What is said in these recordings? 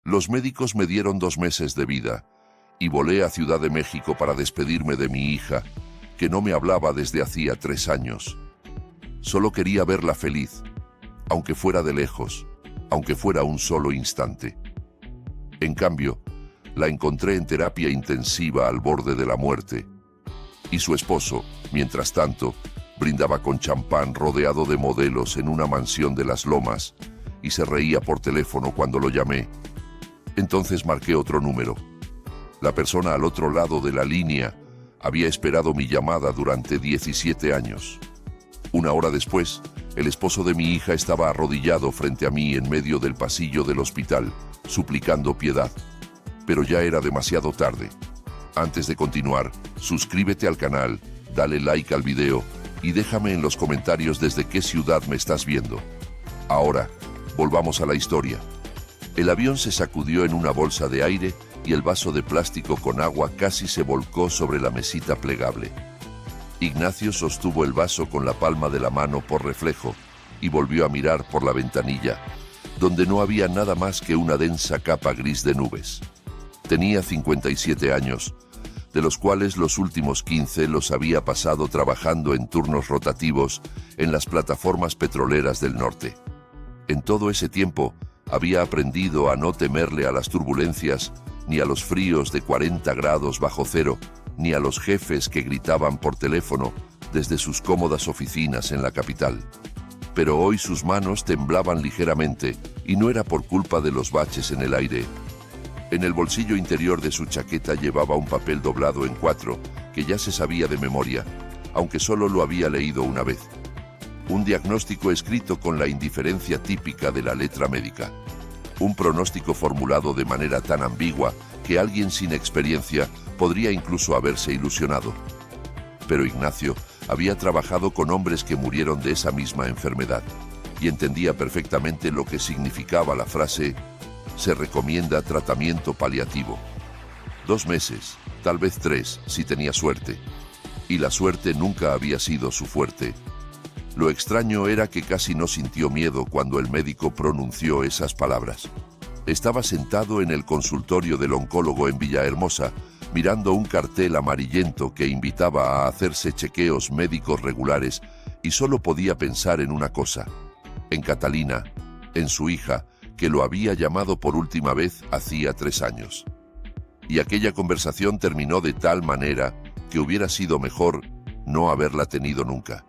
Los médicos me dieron 2 meses de vida y volé a Ciudad de México para despedirme de mi hija, que no me hablaba desde hacía 3 años. Solo quería verla feliz, aunque fuera de lejos, aunque fuera un solo instante. En cambio, la encontré en terapia intensiva al borde de la muerte. Y su esposo, mientras tanto, brindaba con champán rodeado de modelos en una mansión de Las Lomas y se reía por teléfono cuando lo llamé. Entonces marqué otro número. La persona al otro lado de la línea había esperado mi llamada durante 17 años. 1 hora después, el esposo de mi hija estaba arrodillado frente a mí en medio del pasillo del hospital, suplicando piedad. Pero ya era demasiado tarde. Antes de continuar, suscríbete al canal, dale like al video y déjame en los comentarios desde qué ciudad me estás viendo. Ahora, volvamos a la historia. El avión se sacudió en una bolsa de aire y el vaso de plástico con agua casi se volcó sobre la mesita plegable. Ignacio sostuvo el vaso con la palma de la mano por reflejo y volvió a mirar por la ventanilla, donde no había nada más que una densa capa gris de nubes. Tenía 57 años, de los cuales los últimos 15 los había pasado trabajando en turnos rotativos en las plataformas petroleras del norte. En todo ese tiempo, había aprendido a no temerle a las turbulencias, ni a los fríos de 40 grados bajo cero, ni a los jefes que gritaban por teléfono desde sus cómodas oficinas en la capital. Pero hoy sus manos temblaban ligeramente, y no era por culpa de los baches en el aire. En el bolsillo interior de su chaqueta llevaba un papel doblado en 4, que ya se sabía de memoria, aunque solo lo había leído una vez. Un diagnóstico escrito con la indiferencia típica de la letra médica. Un pronóstico formulado de manera tan ambigua que alguien sin experiencia podría incluso haberse ilusionado. Pero Ignacio había trabajado con hombres que murieron de esa misma enfermedad y entendía perfectamente lo que significaba la frase «Se recomienda tratamiento paliativo». 2 meses, tal vez 3, si tenía suerte. Y la suerte nunca había sido su fuerte. Lo extraño era que casi no sintió miedo cuando el médico pronunció esas palabras. Estaba sentado en el consultorio del oncólogo en Villahermosa, mirando un cartel amarillento que invitaba a hacerse chequeos médicos regulares, y solo podía pensar en una cosa: en Catalina, en su hija, que lo había llamado por última vez hacía 3 años. Y aquella conversación terminó de tal manera que hubiera sido mejor no haberla tenido nunca.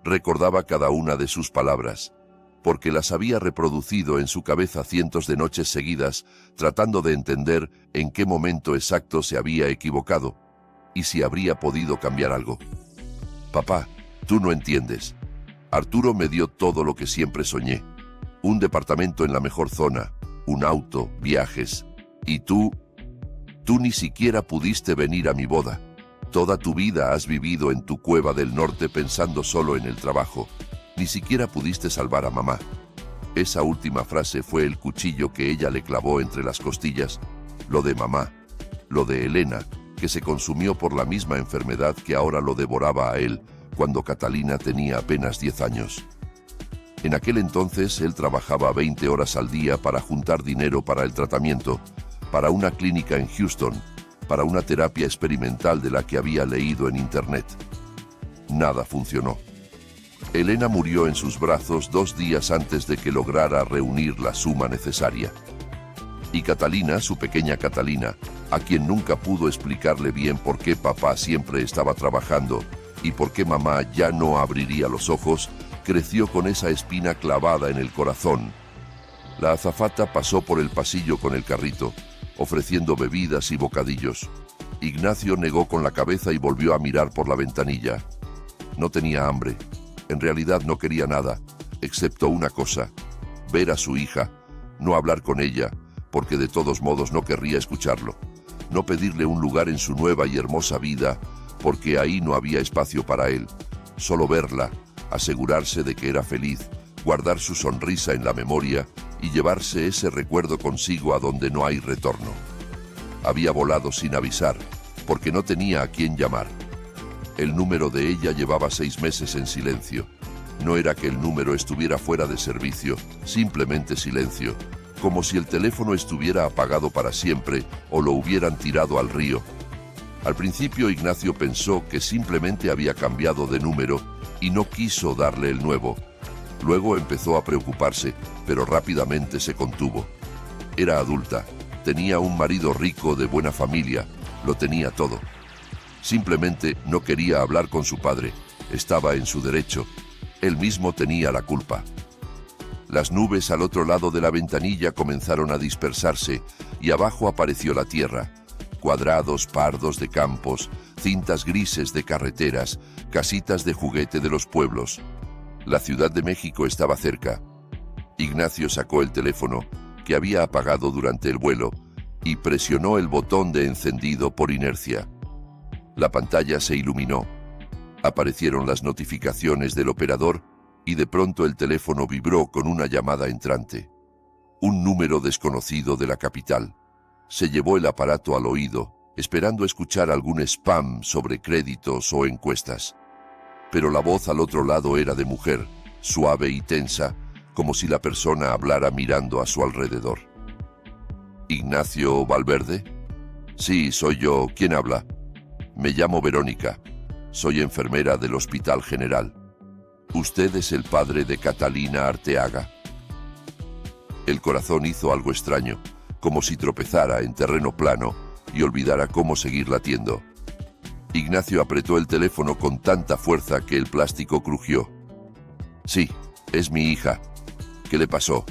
Recordaba cada una de sus palabras, porque las había reproducido en su cabeza cientos de noches seguidas, tratando de entender en qué momento exacto se había equivocado y si habría podido cambiar algo. «Papá, tú no entiendes. Arturo me dio todo lo que siempre soñé. Un departamento en la mejor zona, un auto, viajes. Y tú ni siquiera pudiste venir a mi boda. Toda tu vida has vivido en tu cueva del norte pensando solo en el trabajo. Ni siquiera pudiste salvar a mamá». Esa última frase fue el cuchillo que ella le clavó entre las costillas. Lo de mamá, lo de Elena, que se consumió por la misma enfermedad que ahora lo devoraba a él, cuando Catalina tenía apenas 10 años. En aquel entonces él trabajaba 20 horas al día para juntar dinero para el tratamiento, para una clínica en Houston, para una terapia experimental de la que había leído en internet. Nada funcionó. Elena murió en sus brazos 2 días antes de que lograra reunir la suma necesaria. Y Catalina, su pequeña Catalina, a quien nunca pudo explicarle bien por qué papá siempre estaba trabajando y por qué mamá ya no abriría los ojos, creció con esa espina clavada en el corazón. La azafata pasó por el pasillo con el carrito, ofreciendo bebidas y bocadillos. Ignacio negó con la cabeza y volvió a mirar por la ventanilla. No tenía hambre. En realidad no quería nada, excepto una cosa: ver a su hija, no hablar con ella, porque de todos modos no querría escucharlo, no pedirle un lugar en su nueva y hermosa vida, porque ahí no había espacio para él, solo verla, asegurarse de que era feliz, guardar su sonrisa en la memoria y llevarse ese recuerdo consigo a donde no hay retorno. Había volado sin avisar, porque no tenía a quién llamar. El número de ella llevaba 6 meses en silencio. No era que el número estuviera fuera de servicio, simplemente silencio, como si el teléfono estuviera apagado para siempre o lo hubieran tirado al río. Al principio Ignacio pensó que simplemente había cambiado de número y no quiso darle el nuevo. Luego empezó a preocuparse, pero rápidamente se contuvo. Era adulta, tenía un marido rico de buena familia, lo tenía todo. Simplemente no quería hablar con su padre, estaba en su derecho, él mismo tenía la culpa. Las nubes al otro lado de la ventanilla comenzaron a dispersarse y abajo apareció la tierra. Cuadrados pardos de campos, cintas grises de carreteras, casitas de juguete de los pueblos. La Ciudad de México estaba cerca. Ignacio sacó el teléfono, que había apagado durante el vuelo, y presionó el botón de encendido por inercia. La pantalla se iluminó. Aparecieron las notificaciones del operador y de pronto el teléfono vibró con una llamada entrante. Un número desconocido de la capital. Se llevó el aparato al oído, esperando escuchar algún spam sobre créditos o encuestas. Pero la voz al otro lado era de mujer, suave y tensa, como si la persona hablara mirando a su alrededor. ¿Ignacio Valverde? Sí, soy yo. ¿Quién habla? Me llamo Verónica. Soy enfermera del Hospital General. ¿Usted es el padre de Catalina Arteaga? El corazón hizo algo extraño, como si tropezara en terreno plano y olvidara cómo seguir latiendo. Ignacio apretó el teléfono con tanta fuerza que el plástico crujió. Sí, es mi hija. ¿Qué le pasó?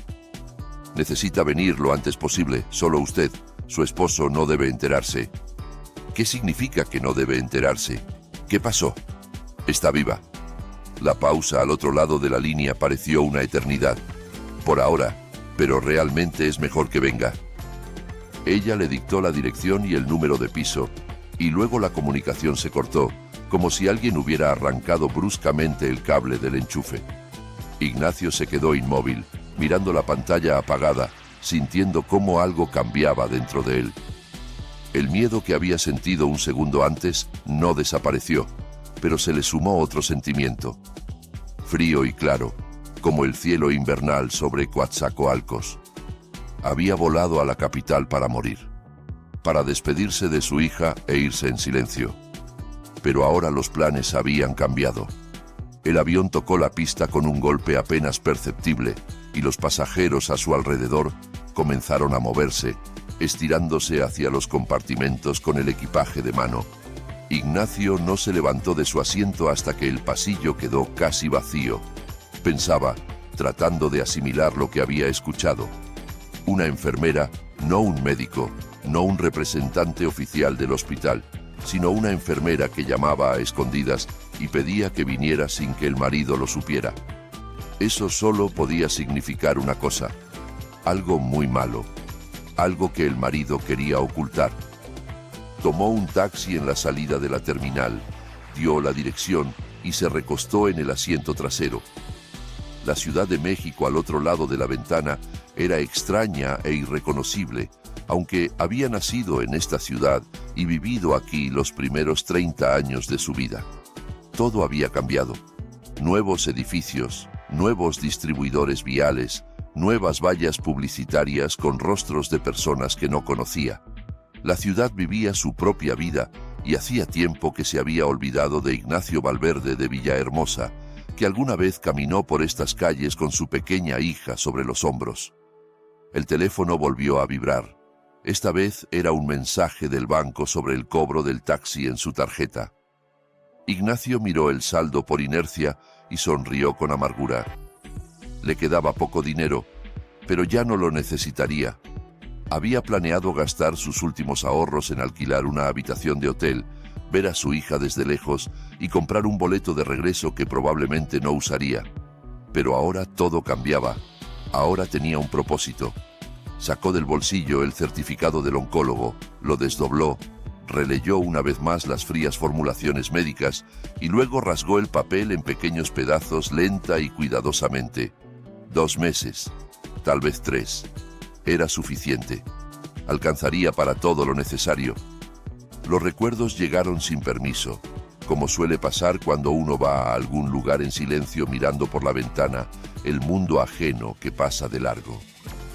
Necesita venir lo antes posible, solo usted. Su esposo no debe enterarse. ¿Qué significa que no debe enterarse? ¿Qué pasó? Está viva. La pausa al otro lado de la línea pareció una eternidad. Por ahora, pero realmente es mejor que venga. Ella le dictó la dirección y el número de piso, y luego la comunicación se cortó, como si alguien hubiera arrancado bruscamente el cable del enchufe. Ignacio se quedó inmóvil, mirando la pantalla apagada, sintiendo cómo algo cambiaba dentro de él. El miedo que había sentido un segundo antes no desapareció, pero se le sumó otro sentimiento. Frío y claro, como el cielo invernal sobre Coatzacoalcos. Había volado a la capital para morir, para despedirse de su hija e irse en silencio. Pero ahora los planes habían cambiado. El avión tocó la pista con un golpe apenas perceptible y los pasajeros a su alrededor comenzaron a moverse, estirándose hacia los compartimentos con el equipaje de mano. Ignacio no se levantó de su asiento hasta que el pasillo quedó casi vacío. Pensaba, tratando de asimilar lo que había escuchado. Una enfermera, no un médico, no un representante oficial del hospital, sino una enfermera que llamaba a escondidas y pedía que viniera sin que el marido lo supiera. Eso solo podía significar una cosa, algo muy malo, algo que el marido quería ocultar. Tomó un taxi en la salida de la terminal, dio la dirección y se recostó en el asiento trasero. La Ciudad de México al otro lado de la ventana era extraña e irreconocible, aunque había nacido en esta ciudad y vivido aquí los primeros 30 años de su vida. Todo había cambiado. Nuevos edificios, nuevos distribuidores viales, nuevas vallas publicitarias con rostros de personas que no conocía. La ciudad vivía su propia vida y hacía tiempo que se había olvidado de Ignacio Valverde de Villahermosa, que alguna vez caminó por estas calles con su pequeña hija sobre los hombros. El teléfono volvió a vibrar. Esta vez era un mensaje del banco sobre el cobro del taxi en su tarjeta. Ignacio miró el saldo por inercia y sonrió con amargura. Le quedaba poco dinero, pero ya no lo necesitaría. Había planeado gastar sus últimos ahorros en alquilar una habitación de hotel, ver a su hija desde lejos y comprar un boleto de regreso que probablemente no usaría. Pero ahora todo cambiaba. Ahora tenía un propósito. Sacó del bolsillo el certificado del oncólogo, lo desdobló, releyó una vez más las frías formulaciones médicas y luego rasgó el papel en pequeños pedazos lenta y cuidadosamente. 2 meses, tal vez 3. Era suficiente. Alcanzaría para todo lo necesario. Los recuerdos llegaron sin permiso, como suele pasar cuando uno va a algún lugar en silencio mirando por la ventana el mundo ajeno que pasa de largo.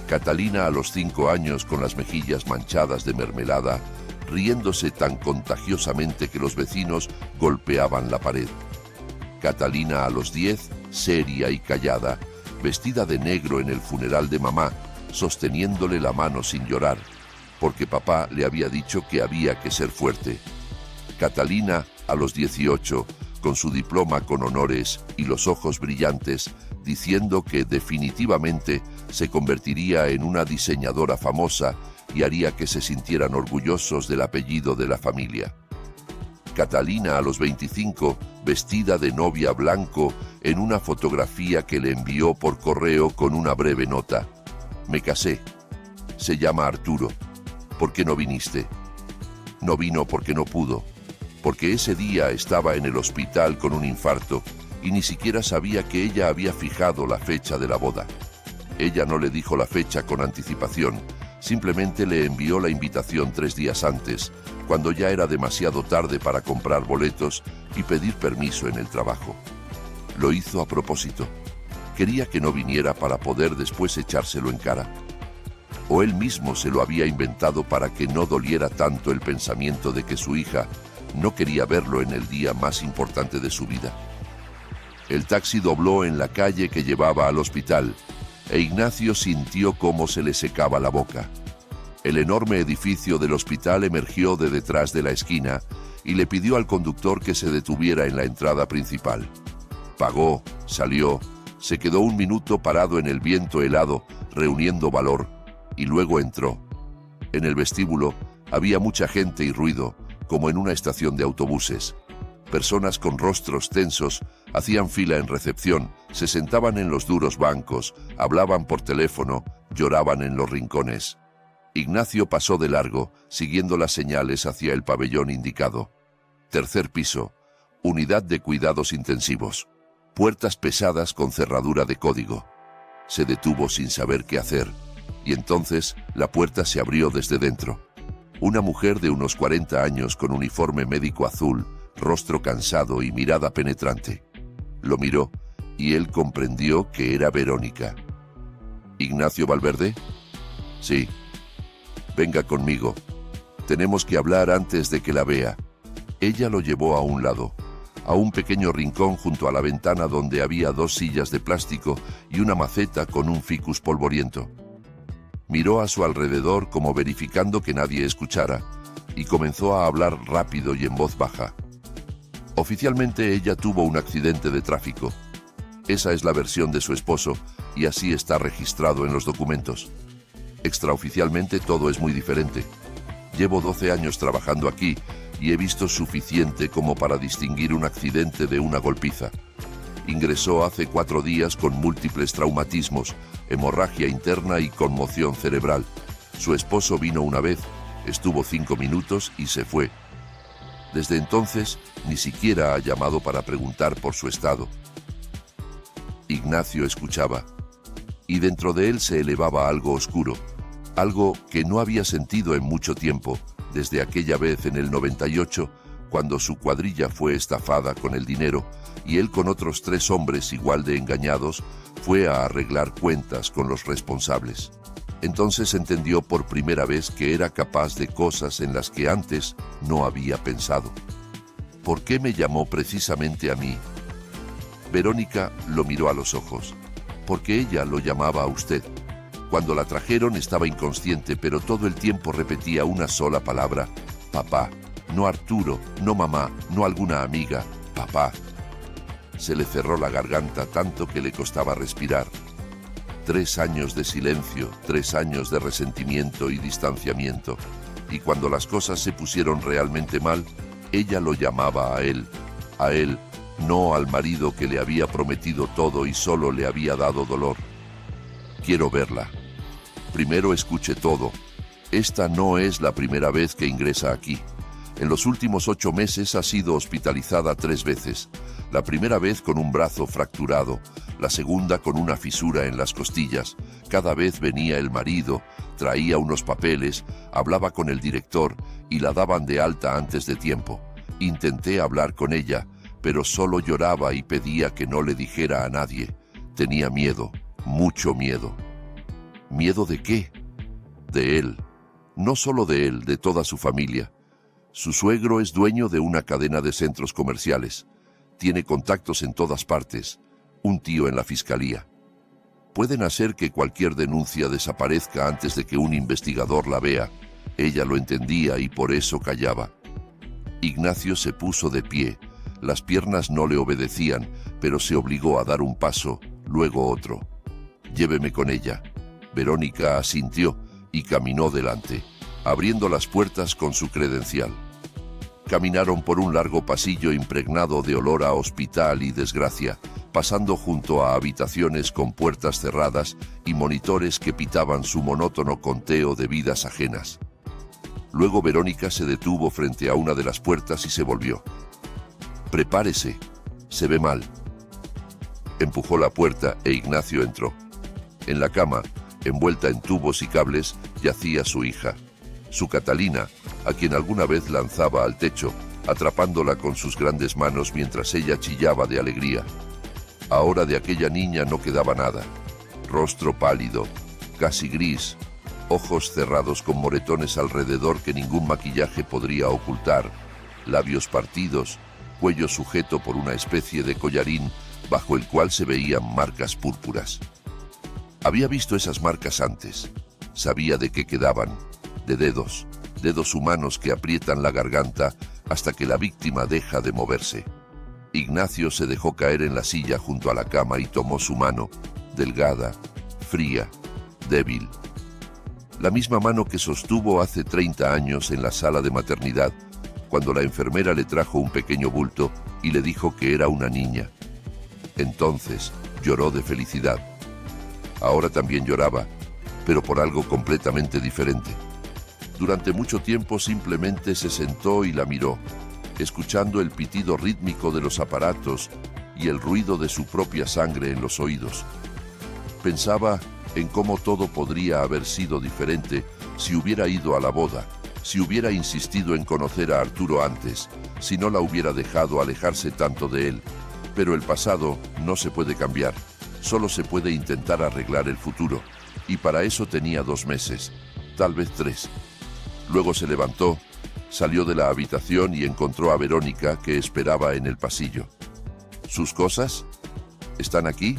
Catalina a los 5 años con las mejillas manchadas de mermelada, riéndose tan contagiosamente que los vecinos golpeaban la pared. Catalina a los 10, seria y callada, vestida de negro en el funeral de mamá, sosteniéndole la mano sin llorar, porque papá le había dicho que había que ser fuerte. Catalina a los 18, con su diploma con honores y los ojos brillantes, diciendo que definitivamente se convertiría en una diseñadora famosa y haría que se sintieran orgullosos del apellido de la familia. Catalina a los 25, vestida de novia blanco en una fotografía que le envió por correo con una breve nota. Me casé. Se llama Arturo. ¿Por qué no viniste? No vino porque no pudo, porque ese día estaba en el hospital con un infarto y ni siquiera sabía que ella había fijado la fecha de la boda. Ella no le dijo la fecha con anticipación, simplemente le envió la invitación 3 días antes, cuando ya era demasiado tarde para comprar boletos y pedir permiso en el trabajo. Lo hizo a propósito. Quería que no viniera para poder después echárselo en cara. O él mismo se lo había inventado para que no doliera tanto el pensamiento de que su hija no quería verlo en el día más importante de su vida. El taxi dobló en la calle que llevaba al hospital, e Ignacio sintió cómo se le secaba la boca. El enorme edificio del hospital emergió de detrás de la esquina y le pidió al conductor que se detuviera en la entrada principal. Pagó, salió, se quedó un minuto parado en el viento helado, reuniendo valor, y luego entró. En el vestíbulo había mucha gente y ruido, como en una estación de autobuses. Personas con rostros tensos hacían fila en recepción, se sentaban en los duros bancos, hablaban por teléfono, lloraban en los rincones. Ignacio pasó de largo, siguiendo las señales hacia el pabellón indicado. 3er piso, unidad de cuidados intensivos. Puertas pesadas con cerradura de código. Se detuvo sin saber qué hacer, y entonces la puerta se abrió desde dentro. Una mujer de unos 40 años con uniforme médico azul, rostro cansado y mirada penetrante. Lo miró y él comprendió que era Verónica. ¿Ignacio Valverde? Sí. Venga conmigo. Tenemos que hablar antes de que la vea. Ella lo llevó a un lado, a un pequeño rincón junto a la ventana donde había 2 sillas de plástico y una maceta con un ficus polvoriento. Miró a su alrededor como verificando que nadie escuchara y comenzó a hablar rápido y en voz baja. Oficialmente ella tuvo un accidente de tráfico. Esa es la versión de su esposo y así está registrado en los documentos. Extraoficialmente todo es muy diferente. Llevo 12 años trabajando aquí y he visto suficiente como para distinguir un accidente de una golpiza. Ingresó hace 4 días con múltiples traumatismos, hemorragia interna y conmoción cerebral. Su esposo vino una vez, estuvo 5 minutos y se fue. Desde entonces, ni siquiera ha llamado para preguntar por su estado. Ignacio escuchaba, y dentro de él se elevaba algo oscuro, algo que no había sentido en mucho tiempo, desde aquella vez en el 98, cuando su cuadrilla fue estafada con el dinero, y él con otros 3 hombres igual de engañados, fue a arreglar cuentas con los responsables. Entonces entendió por primera vez que era capaz de cosas en las que antes no había pensado. ¿Por qué me llamó precisamente a mí? Verónica lo miró a los ojos. Porque ella lo llamaba a usted. Cuando la trajeron estaba inconsciente, pero todo el tiempo repetía una sola palabra: papá. No Arturo, no mamá, no alguna amiga, papá. Se le cerró la garganta tanto que le costaba respirar. 3 años de silencio, 3 años de resentimiento y distanciamiento. Y cuando las cosas se pusieron realmente mal, ella lo llamaba a él, no al marido que le había prometido todo y solo le había dado dolor. Quiero verla. Primero escuche todo. Esta no es la primera vez que ingresa aquí. En los últimos 8 meses ha sido hospitalizada 3 veces. La primera vez con un brazo fracturado, la segunda con una fisura en las costillas. Cada vez venía el marido, traía unos papeles, hablaba con el director y la daban de alta antes de tiempo. Intenté hablar con ella, pero solo lloraba y pedía que no le dijera a nadie. Tenía miedo, mucho miedo. ¿Miedo de qué? De él. No solo de él, de toda su familia. Su suegro es dueño de una cadena de centros comerciales. Tiene contactos en todas partes. Un tío en la fiscalía. Pueden hacer que cualquier denuncia desaparezca antes de que un investigador la vea. Ella lo entendía y por eso callaba. Ignacio se puso de pie. Las piernas no le obedecían, pero se obligó a dar un paso, luego otro. «Lléveme con ella». Verónica asintió y caminó delante, abriendo las puertas con su credencial. Caminaron por un largo pasillo impregnado de olor a hospital y desgracia, pasando junto a habitaciones con puertas cerradas y monitores que pitaban su monótono conteo de vidas ajenas. Luego Verónica se detuvo frente a una de las puertas y se volvió. «Prepárese, se ve mal». Empujó la puerta e Ignacio entró. En la cama, envuelta en tubos y cables, yacía su hija, su Catalina, a quien alguna vez lanzaba al techo, atrapándola con sus grandes manos mientras ella chillaba de alegría. Ahora de aquella niña no quedaba nada. Rostro pálido, casi gris, ojos cerrados con moretones alrededor que ningún maquillaje podría ocultar, labios partidos, cuello sujeto por una especie de collarín bajo el cual se veían marcas púrpuras. Había visto esas marcas antes. Sabía de qué quedaban, de dedos humanos que aprietan la garganta hasta que la víctima deja de moverse. Ignacio se dejó caer en la silla junto a la cama y tomó su mano, delgada, fría, débil. La misma mano que sostuvo hace 30 años en la sala de maternidad, cuando la enfermera le trajo un pequeño bulto y le dijo que era una niña. Entonces lloró de felicidad. Ahora también lloraba, pero por algo completamente diferente. Durante mucho tiempo simplemente se sentó y la miró, escuchando el pitido rítmico de los aparatos y el ruido de su propia sangre en los oídos. Pensaba en cómo todo podría haber sido diferente si hubiera ido a la boda, si hubiera insistido en conocer a Arturo antes, si no la hubiera dejado alejarse tanto de él. Pero el pasado no se puede cambiar, solo se puede intentar arreglar el futuro, y para eso tenía 2 meses, tal vez 3. Luego se levantó, salió de la habitación y encontró a Verónica, que esperaba en el pasillo. ¿Sus cosas? ¿Están aquí?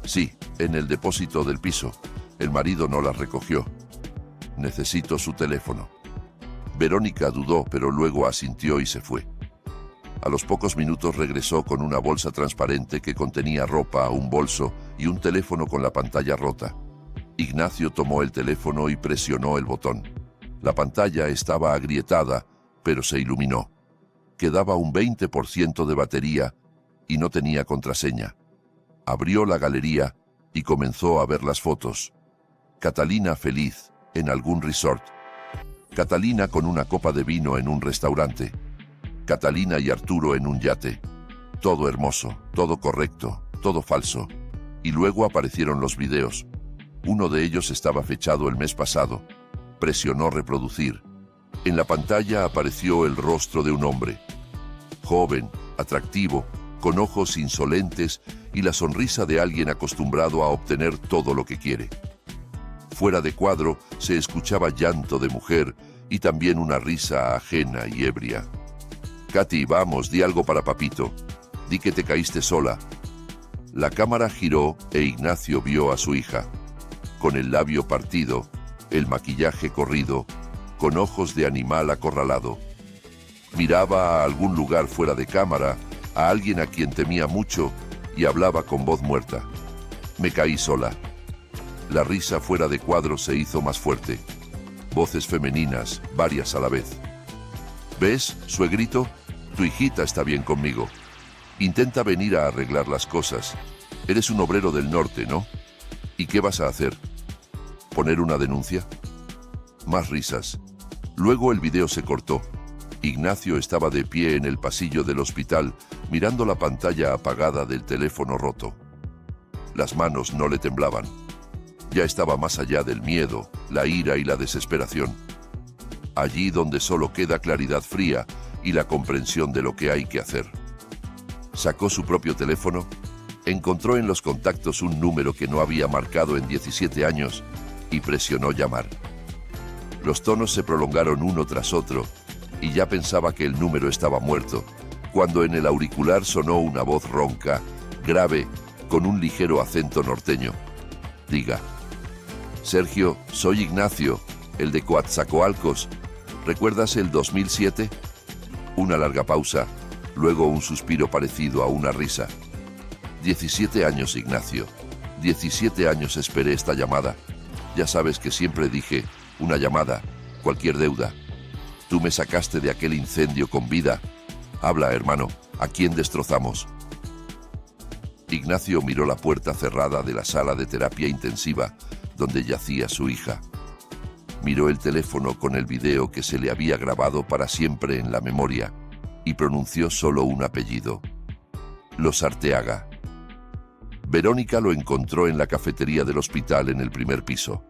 Sí, en el depósito del piso. El marido no las recogió. Necesito su teléfono. Verónica dudó, pero luego asintió y se fue. A los pocos minutos regresó con una bolsa transparente que contenía ropa, un bolso y un teléfono con la pantalla rota. Ignacio tomó el teléfono y presionó el botón. La pantalla estaba agrietada, pero se iluminó. Quedaba un 20% de batería y no tenía contraseña. Abrió la galería y comenzó a ver las fotos. Catalina feliz en algún resort. Catalina con una copa de vino en un restaurante. Catalina y Arturo en un yate. Todo hermoso, todo correcto, todo falso. Y luego aparecieron los videos. Uno de ellos estaba fechado el mes pasado. Presionó reproducir. En la pantalla apareció el rostro de un hombre. Joven, atractivo, con ojos insolentes y la sonrisa de alguien acostumbrado a obtener todo lo que quiere. Fuera de cuadro se escuchaba llanto de mujer y también una risa ajena y ebria. «Katy, vamos, di algo para papito. Di que te caíste sola». La cámara giró e Ignacio vio a su hija, con el labio partido, el maquillaje corrido, con ojos de animal acorralado. Miraba a algún lugar fuera de cámara, a alguien a quien temía mucho, y hablaba con voz muerta. «Me caí sola». La risa fuera de cuadro se hizo más fuerte. Voces femeninas, varias a la vez. «¿Ves, suegrito? Tu hijita está bien conmigo. Intenta venir a arreglar las cosas. Eres un obrero del norte, ¿no? ¿Y qué vas a hacer? ¿Poner una denuncia?» Más risas. Luego el video se cortó. Ignacio estaba de pie en el pasillo del hospital, mirando la pantalla apagada del teléfono roto. Las manos no le temblaban. Ya estaba más allá del miedo, la ira y la desesperación. Allí donde solo queda claridad fría y la comprensión de lo que hay que hacer. Sacó su propio teléfono Encontró en los contactos un número que no había marcado en 17 años y presionó llamar. Los tonos se prolongaron uno tras otro y ya pensaba que el número estaba muerto, cuando en el auricular sonó una voz ronca, grave, con un ligero acento norteño. Diga. Sergio, soy Ignacio, el de Coatzacoalcos. ¿Recuerdas el 2007? Una larga pausa, luego un suspiro parecido a una risa. 17 años, Ignacio. 17 años esperé esta llamada. Ya sabes que siempre dije, una llamada, cualquier deuda. Tú me sacaste de aquel incendio con vida. Habla, hermano, ¿a quién destrozamos? Ignacio miró la puerta cerrada de la sala de terapia intensiva, donde yacía su hija. Miró el teléfono con el video que se le había grabado para siempre en la memoria y pronunció solo un apellido: Los Arteaga. Verónica lo encontró en la cafetería del hospital en el primer piso.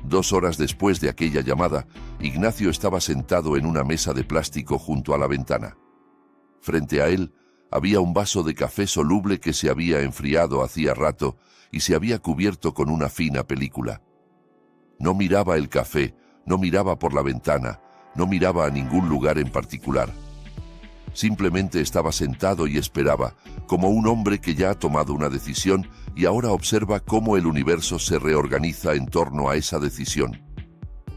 2 horas después de aquella llamada, Ignacio estaba sentado en una mesa de plástico junto a la ventana. Frente a él había un vaso de café soluble que se había enfriado hacía rato y se había cubierto con una fina película. No miraba el café, no miraba por la ventana, no miraba a ningún lugar en particular. Simplemente estaba sentado y esperaba, como un hombre que ya ha tomado una decisión y ahora observa cómo el universo se reorganiza en torno a esa decisión.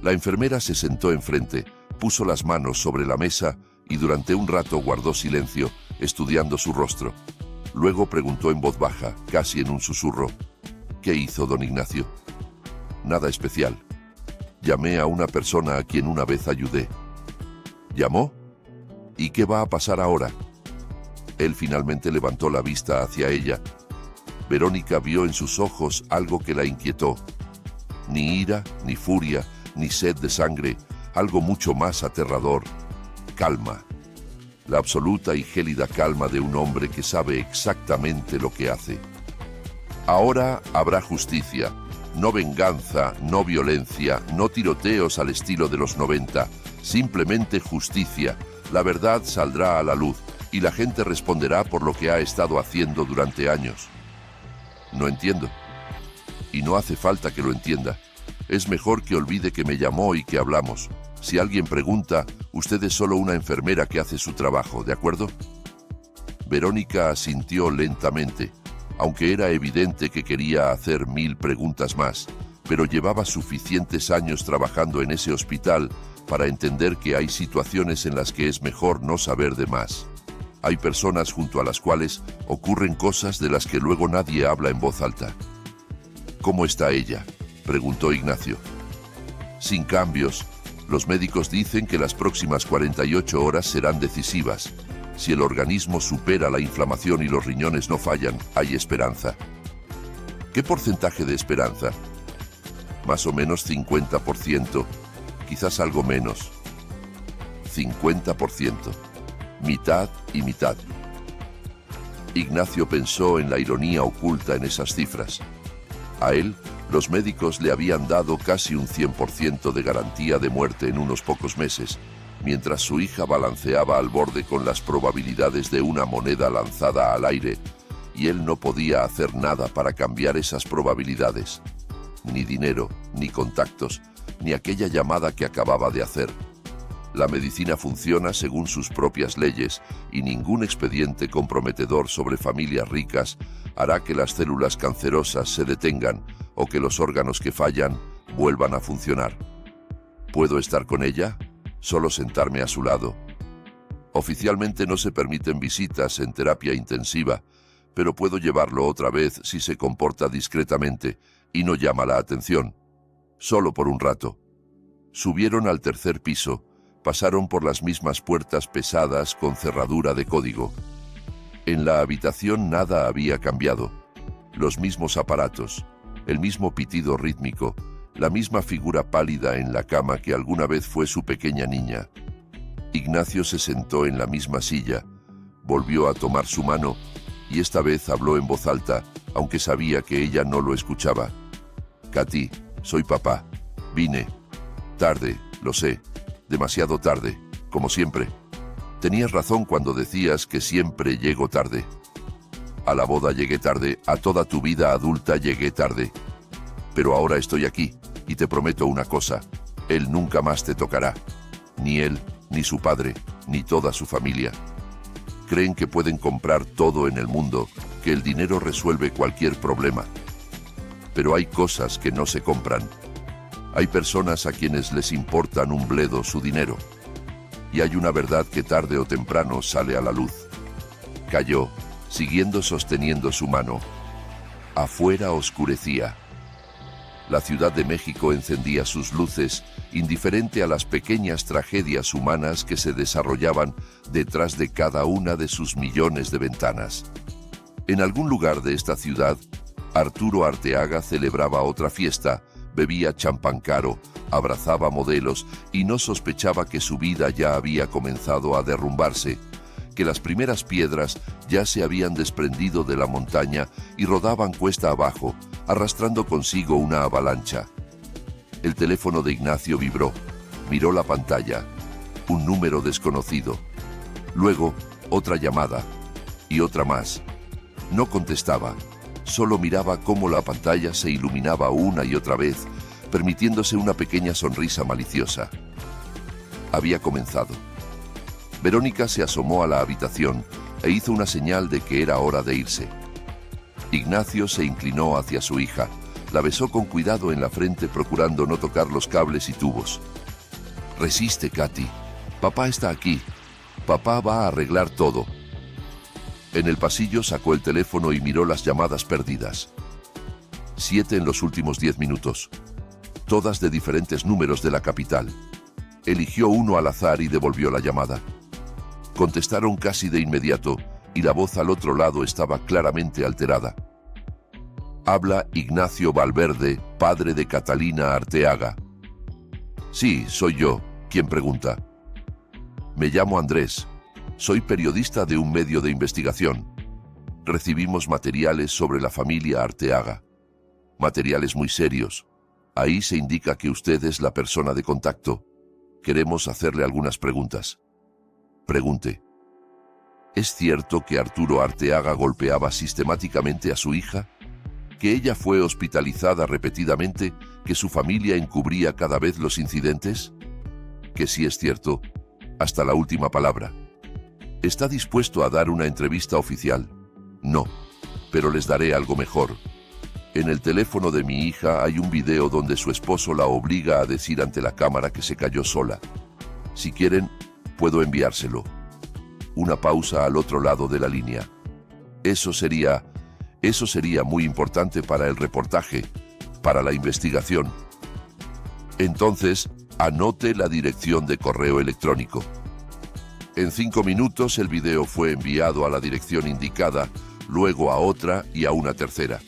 La enfermera se sentó enfrente, puso las manos sobre la mesa y durante un rato guardó silencio, estudiando su rostro. Luego preguntó en voz baja, casi en un susurro: ¿Qué hizo don Ignacio? Nada especial. Llamé a una persona a quien una vez ayudé. ¿Llamó? ¿Y qué va a pasar ahora? Él finalmente levantó la vista hacia ella. Verónica vio en sus ojos algo que la inquietó. Ni ira, ni furia, ni sed de sangre, algo mucho más aterrador: calma. La absoluta y gélida calma de un hombre que sabe exactamente lo que hace. Ahora habrá justicia, no venganza, no violencia, no tiroteos al estilo de los 90, simplemente justicia. La verdad saldrá a la luz y la gente responderá por lo que ha estado haciendo durante años. No entiendo. Y no hace falta que lo entienda. Es mejor que olvide que me llamó y que hablamos. Si alguien pregunta, usted es solo una enfermera que hace su trabajo, ¿de acuerdo? Verónica asintió lentamente, aunque era evidente que quería hacer 1000 preguntas más, pero llevaba suficientes años trabajando en ese hospital para entender que hay situaciones en las que es mejor no saber de más. Hay personas junto a las cuales ocurren cosas de las que luego nadie habla en voz alta. ¿Cómo está ella?, preguntó Ignacio. Sin cambios. Los médicos dicen que las próximas 48 horas serán decisivas. Si el organismo supera la inflamación y los riñones no fallan, hay esperanza. ¿Qué porcentaje de esperanza? Más o menos 50%, quizás algo menos. 50%. Mitad y mitad. Ignacio pensó en la ironía oculta en esas cifras. A él, los médicos le habían dado casi un 100% de garantía de muerte en unos pocos meses, mientras su hija balanceaba al borde con las probabilidades de una moneda lanzada al aire, y él no podía hacer nada para cambiar esas probabilidades. Ni dinero, ni contactos, ni aquella llamada que acababa de hacer. La medicina funciona según sus propias leyes y ningún expediente comprometedor sobre familias ricas hará que las células cancerosas se detengan o que los órganos que fallan vuelvan a funcionar. ¿Puedo estar con ella? Solo sentarme a su lado. Oficialmente no se permiten visitas en terapia intensiva, pero puedo llevarlo otra vez si se comporta discretamente y no llama la atención. Solo por un rato. Subieron al tercer piso, pasaron por las mismas puertas pesadas con cerradura de código. En la habitación nada había cambiado. Los mismos aparatos, el mismo pitido rítmico, la misma figura pálida en la cama que alguna vez fue su pequeña niña. Ignacio se sentó en la misma silla, volvió a tomar su mano y esta vez habló en voz alta, aunque sabía que ella no lo escuchaba. Katy, soy papá. Vine. Tarde, lo sé. Demasiado tarde, como siempre. Tenías razón cuando decías que siempre llego tarde. A la boda llegué tarde, a toda tu vida adulta llegué tarde. Pero ahora estoy aquí, y te prometo una cosa, él nunca más te tocará. Ni él, ni su padre, ni toda su familia. Creen que pueden comprar todo en el mundo, que el dinero resuelve cualquier problema. Pero hay cosas que no se compran. Hay personas a quienes les importan un bledo su dinero. Y hay una verdad que tarde o temprano sale a la luz. Cayó, siguiendo sosteniendo su mano. Afuera oscurecía. La Ciudad de México encendía sus luces, indiferente a las pequeñas tragedias humanas que se desarrollaban detrás de cada una de sus millones de ventanas. En algún lugar de esta ciudad, Arturo Arteaga celebraba otra fiesta, bebía champán caro, abrazaba modelos y no sospechaba que su vida ya había comenzado a derrumbarse, que las primeras piedras ya se habían desprendido de la montaña y rodaban cuesta abajo, arrastrando consigo una avalancha. El teléfono de Ignacio vibró, miró la pantalla, un número desconocido. Luego, otra llamada, y otra más. No contestaba, solo miraba cómo la pantalla se iluminaba una y otra vez, permitiéndose una pequeña sonrisa maliciosa. Había comenzado. Verónica se asomó a la habitación e hizo una señal de que era hora de irse. Ignacio se inclinó hacia su hija, la besó con cuidado en la frente procurando no tocar los cables y tubos. Resiste, Katy. Papá está aquí. Papá va a arreglar todo. En el pasillo sacó el teléfono y miró las llamadas perdidas. 7 en los últimos 10 minutos. Todas de diferentes números de la capital. Eligió uno al azar y devolvió la llamada. Contestaron casi de inmediato y la voz al otro lado estaba claramente alterada. Habla Ignacio Valverde, padre de Catalina Arteaga. Sí, soy yo. ¿Quién pregunta? Me llamo Andrés. Soy periodista de un medio de investigación. Recibimos materiales sobre la familia Arteaga. Materiales muy serios. Ahí se indica que usted es la persona de contacto. Queremos hacerle algunas preguntas. Pregunte. ¿Es cierto que Arturo Arteaga golpeaba sistemáticamente a su hija? ¿Que ella fue hospitalizada repetidamente? ¿Que su familia encubría cada vez los incidentes? Que sí es cierto, hasta la última palabra. ¿Está dispuesto a dar una entrevista oficial? No, pero les daré algo mejor. En el teléfono de mi hija hay un video donde su esposo la obliga a decir ante la cámara que se cayó sola. Si quieren, puedo enviárselo. Una pausa al otro lado de la línea. Eso sería muy importante para el reportaje, para la investigación. Entonces, anote la dirección de correo electrónico. En 5 minutos el video fue enviado a la dirección indicada, luego a otra y a una tercera.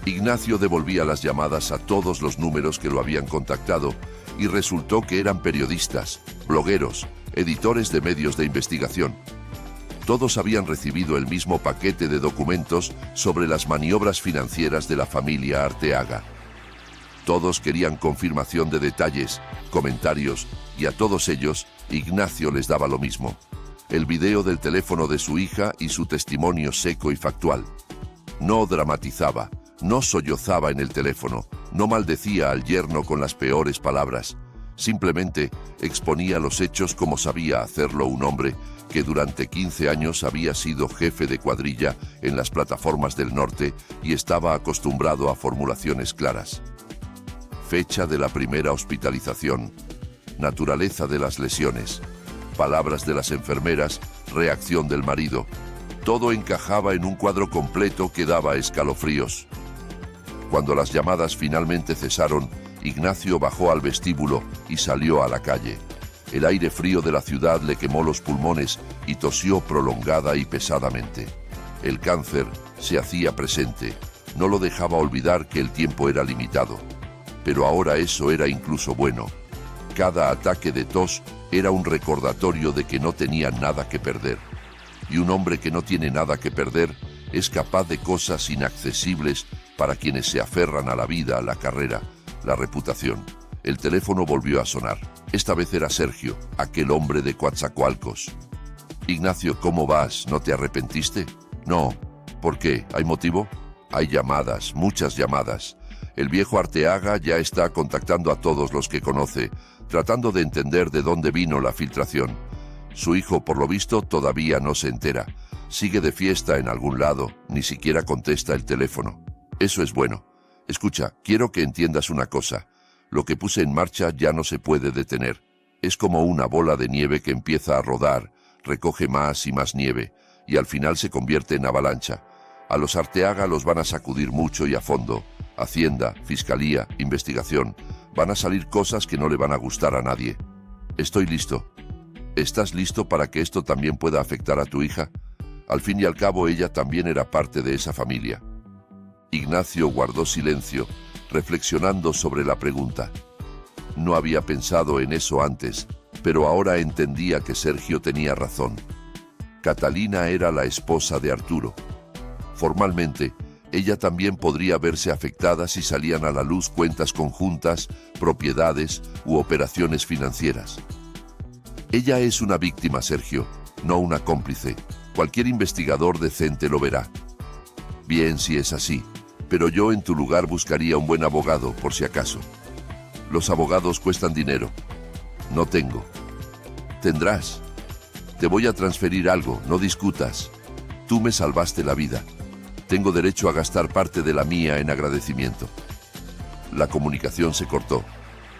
Ignacio devolvía las llamadas a todos los números que lo habían contactado y resultó que eran periodistas, blogueros, editores de medios de investigación. Todos habían recibido el mismo paquete de documentos sobre las maniobras financieras de la familia Arteaga. Todos querían confirmación de detalles, comentarios, y a todos ellos, Ignacio les daba lo mismo. El video del teléfono de su hija y su testimonio seco y factual. No dramatizaba, no sollozaba en el teléfono, no maldecía al yerno con las peores palabras. Simplemente exponía los hechos como sabía hacerlo un hombre que durante 15 años había sido jefe de cuadrilla en las plataformas del norte y estaba acostumbrado a formulaciones claras. Fecha de la primera hospitalización, naturaleza de las lesiones, palabras de las enfermeras, reacción del marido. Todo encajaba en un cuadro completo que daba escalofríos. Cuando las llamadas finalmente cesaron, Ignacio bajó al vestíbulo y salió a la calle. El aire frío de la ciudad le quemó los pulmones y tosió prolongada y pesadamente. El cáncer se hacía presente, no lo dejaba olvidar que el tiempo era limitado. Pero ahora eso era incluso bueno. Cada ataque de tos era un recordatorio de que no tenía nada que perder. Y un hombre que no tiene nada que perder es capaz de cosas inaccesibles para quienes se aferran a la vida, a la carrera, la reputación. El teléfono volvió a sonar. Esta vez era Sergio, aquel hombre de Coatzacoalcos. Ignacio, ¿cómo vas? ¿No te arrepentiste? No, ¿Por qué? ¿Hay motivo? Hay llamadas, muchas llamadas. El viejo Arteaga ya está contactando a todos los que conoce, tratando de entender de dónde vino la filtración. Su hijo, por lo visto, todavía no se entera. Sigue de fiesta en algún lado, ni siquiera contesta el teléfono. Eso es bueno. Escucha, quiero que entiendas una cosa. Lo que puse en marcha ya no se puede detener. Es como una bola de nieve que empieza a rodar, recoge más y más nieve, y al final se convierte en avalancha. A los Arteaga los van a sacudir mucho y a fondo. Hacienda, Fiscalía, investigación. Van a salir cosas que no le van a gustar a nadie. Estoy listo. ¿Estás listo para que esto también pueda afectar a tu hija? Al fin y al cabo, ella también era parte de esa familia. Ignacio guardó silencio, reflexionando sobre la pregunta. No había pensado en eso antes, pero ahora entendía que Sergio tenía razón. Catalina era la esposa de Arturo. Formalmente, ella también podría verse afectada si salían a la luz cuentas conjuntas, propiedades u operaciones financieras. Ella es una víctima, Sergio, no una cómplice. Cualquier investigador decente lo verá. Bien, si es así, pero yo en tu lugar buscaría un buen abogado, por si acaso. Los abogados cuestan dinero. No tengo. Tendrás. Te voy a transferir algo, no discutas. Tú me salvaste la vida. Tengo derecho a gastar parte de la mía en agradecimiento. La comunicación se cortó.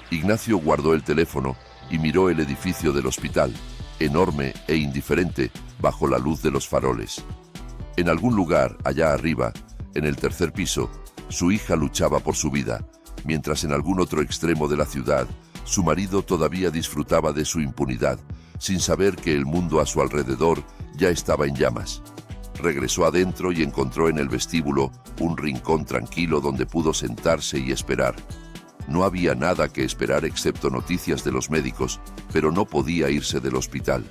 Ignacio guardó el teléfono y miró el edificio del hospital, enorme e indiferente bajo la luz de los faroles. En algún lugar, allá arriba, en el tercer piso, su hija luchaba por su vida, mientras en algún otro extremo de la ciudad, su marido todavía disfrutaba de su impunidad, sin saber que el mundo a su alrededor ya estaba en llamas. Regresó adentro y encontró en el vestíbulo un rincón tranquilo donde pudo sentarse y esperar. No había nada que esperar excepto noticias de los médicos, pero no podía irse del hospital.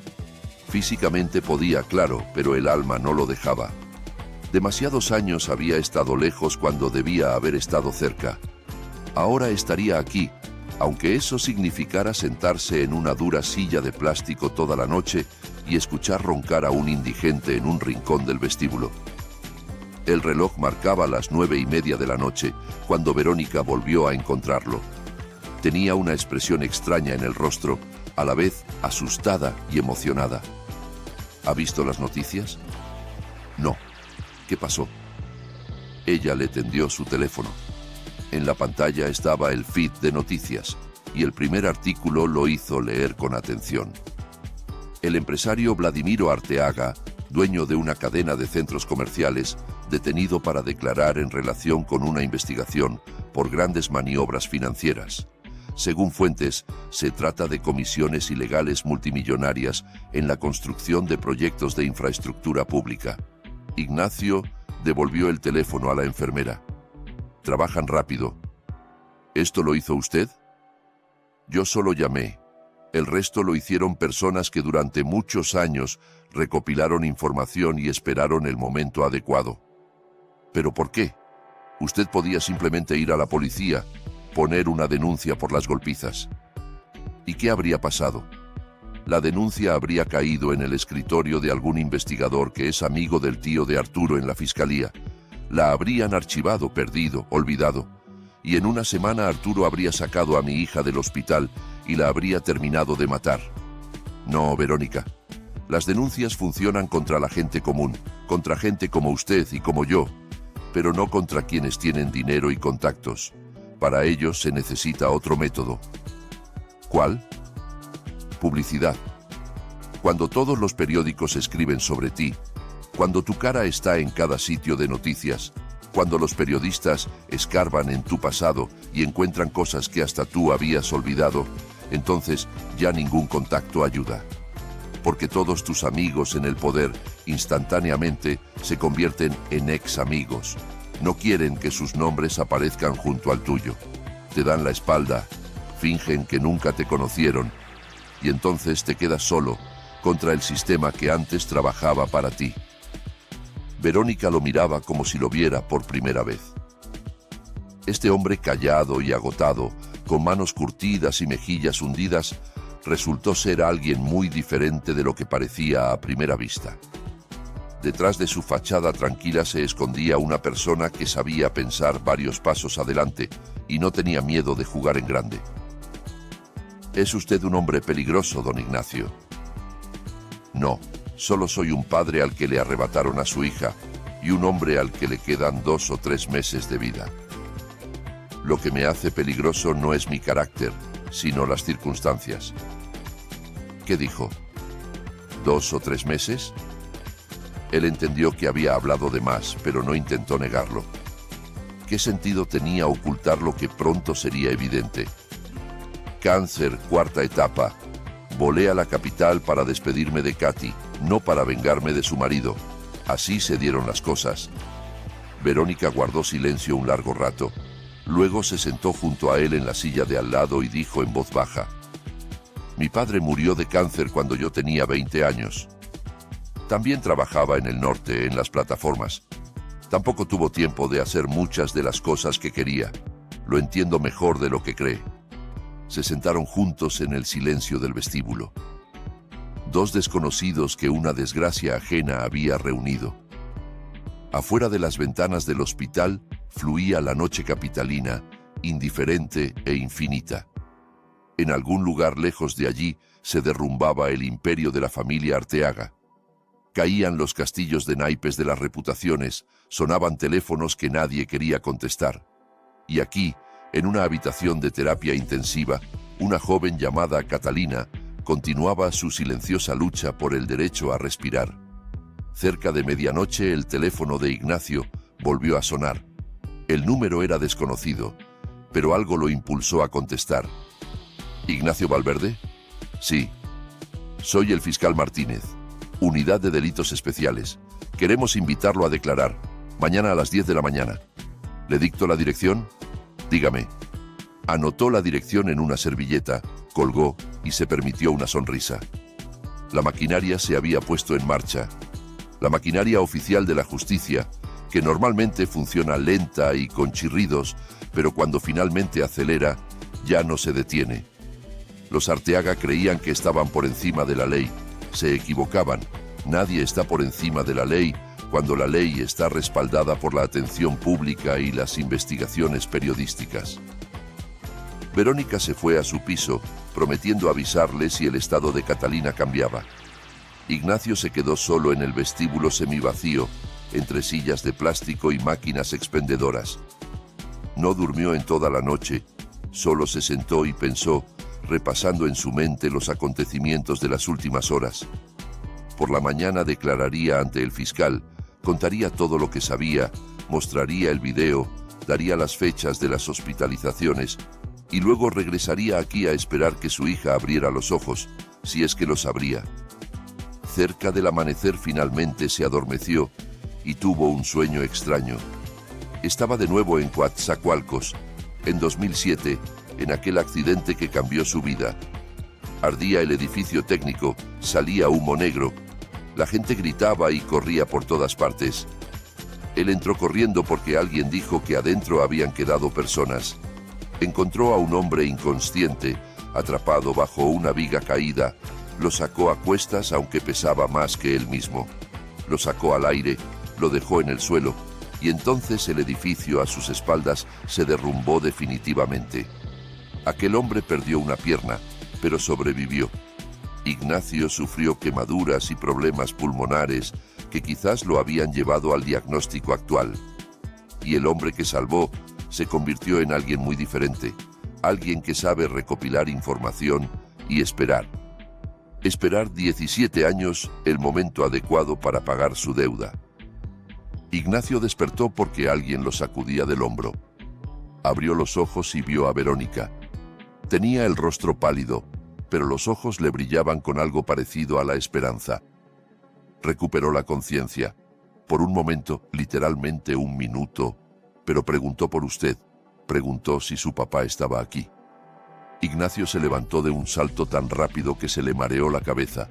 Físicamente podía, claro, pero el alma no lo dejaba. Demasiados años había estado lejos cuando debía haber estado cerca. Ahora estaría aquí, aunque eso significara sentarse en una dura silla de plástico toda la noche y escuchar roncar a un indigente en un rincón del vestíbulo. El reloj marcaba las 9:30 de la noche cuando Verónica volvió a encontrarlo. Tenía una expresión extraña en el rostro, a la vez asustada y emocionada. ¿Ha visto las noticias? No. ¿Qué pasó? Ella le tendió su teléfono. En la pantalla estaba el feed de noticias, y el primer artículo lo hizo leer con atención. El empresario Vladimiro Arteaga, dueño de una cadena de centros comerciales, detenido para declarar en relación con una investigación por grandes maniobras financieras. Según fuentes, se trata de comisiones ilegales multimillonarias en la construcción de proyectos de infraestructura pública. Ignacio devolvió el teléfono a la enfermera. Trabajan rápido. ¿Esto lo hizo usted? Yo solo llamé. El resto lo hicieron personas que durante muchos años recopilaron información y esperaron el momento adecuado. ¿Pero por qué? Usted podía simplemente ir a la policía, poner una denuncia por las golpizas. ¿Y qué habría pasado? La denuncia habría caído en el escritorio de algún investigador que es amigo del tío de Arturo en la fiscalía. La habrían archivado, perdido, olvidado. Y en una semana Arturo habría sacado a mi hija del hospital y la habría terminado de matar. No, Verónica. Las denuncias funcionan contra la gente común, contra gente como usted y como yo, pero no contra quienes tienen dinero y contactos. Para ellos se necesita otro método. ¿Cuál? Publicidad. Cuando todos los periódicos escriben sobre ti, cuando tu cara está en cada sitio de noticias, cuando los periodistas escarban en tu pasado y encuentran cosas que hasta tú habías olvidado, entonces ya ningún contacto ayuda. Porque todos tus amigos en el poder instantáneamente se convierten en ex amigos. No quieren que sus nombres aparezcan junto al tuyo. Te dan la espalda, fingen que nunca te conocieron, y entonces te quedas solo contra el sistema que antes trabajaba para ti. Verónica lo miraba como si lo viera por primera vez. Este hombre callado y agotado, con manos curtidas y mejillas hundidas, resultó ser alguien muy diferente de lo que parecía a primera vista. Detrás de su fachada tranquila se escondía una persona que sabía pensar varios pasos adelante y no tenía miedo de jugar en grande. «Es usted un hombre peligroso, don Ignacio». «No, solo soy un padre al que le arrebataron a su hija y un hombre al que le quedan 2 o 3 meses de vida. Lo que me hace peligroso no es mi carácter, sino las circunstancias». «¿Qué dijo? ¿2 o 3 meses?» Él entendió que había hablado de más, pero no intentó negarlo. ¿Qué sentido tenía ocultar lo que pronto sería evidente? Cáncer, 4ª etapa. Volé a la capital para despedirme de Katy, no para vengarme de su marido. Así se dieron las cosas. Verónica guardó silencio un largo rato. Luego se sentó junto a él en la silla de al lado y dijo en voz baja: «Mi padre murió de cáncer cuando yo tenía 20 años. También trabajaba en el norte, en las plataformas. Tampoco tuvo tiempo de hacer muchas de las cosas que quería. Lo entiendo mejor de lo que cree». Se sentaron juntos en el silencio del vestíbulo. 2 desconocidos que una desgracia ajena había reunido. Afuera de las ventanas del hospital fluía la noche capitalina, indiferente e infinita. En algún lugar lejos de allí se derrumbaba el imperio de la familia Arteaga. Caían los castillos de naipes de las reputaciones, sonaban teléfonos que nadie quería contestar. Y aquí, en una habitación de terapia intensiva, una joven llamada Catalina continuaba su silenciosa lucha por el derecho a respirar. Cerca de medianoche el teléfono de Ignacio volvió a sonar. El número era desconocido, pero algo lo impulsó a contestar. «¿Ignacio Valverde?» «Sí. Soy el fiscal Martínez. Unidad de Delitos Especiales. Queremos invitarlo a declarar. Mañana a las 10 de la mañana. ¿Le dicto la dirección?» «Dígame». Anotó la dirección en una servilleta, colgó y se permitió una sonrisa. La maquinaria se había puesto en marcha. La maquinaria oficial de la justicia, que normalmente funciona lenta y con chirridos, pero cuando finalmente acelera, ya no se detiene. Los Arteaga creían que estaban por encima de la ley. Se equivocaban. Nadie está por encima de la ley cuando la ley está respaldada por la atención pública y las investigaciones periodísticas. Verónica se fue a su piso, prometiendo avisarle si el estado de Catalina cambiaba. Ignacio se quedó solo en el vestíbulo semivacío, entre sillas de plástico y máquinas expendedoras. No durmió en toda la noche, solo se sentó y pensó, repasando en su mente los acontecimientos de las últimas horas. Por la mañana declararía ante el fiscal, contaría todo lo que sabía, mostraría el video, daría las fechas de las hospitalizaciones y luego regresaría aquí a esperar que su hija abriera los ojos, si es que los abría. Cerca del amanecer finalmente se adormeció y tuvo un sueño extraño. Estaba de nuevo en Coatzacoalcos, en 2007, en aquel accidente que cambió su vida. Ardía el edificio técnico, salía humo negro. La gente gritaba y corría por todas partes. Él entró corriendo porque alguien dijo que adentro habían quedado personas. Encontró a un hombre inconsciente, atrapado bajo una viga caída. Lo sacó a cuestas aunque pesaba más que él mismo. Lo sacó al aire, lo dejó en el suelo, y entonces el edificio a sus espaldas se derrumbó definitivamente. Aquel hombre perdió una pierna, pero sobrevivió. Ignacio sufrió quemaduras y problemas pulmonares que quizás lo habían llevado al diagnóstico actual. Y el hombre que salvó se convirtió en alguien muy diferente, alguien que sabe recopilar información y esperar. Esperar 17 años, el momento adecuado para pagar su deuda. Ignacio despertó porque alguien lo sacudía del hombro. Abrió los ojos y vio a Verónica. Tenía el rostro pálido, pero los ojos le brillaban con algo parecido a la esperanza. Recuperó la conciencia. Por un momento, literalmente un minuto, pero preguntó por usted. Preguntó si su papá estaba aquí. Ignacio se levantó de un salto tan rápido que se le mareó la cabeza.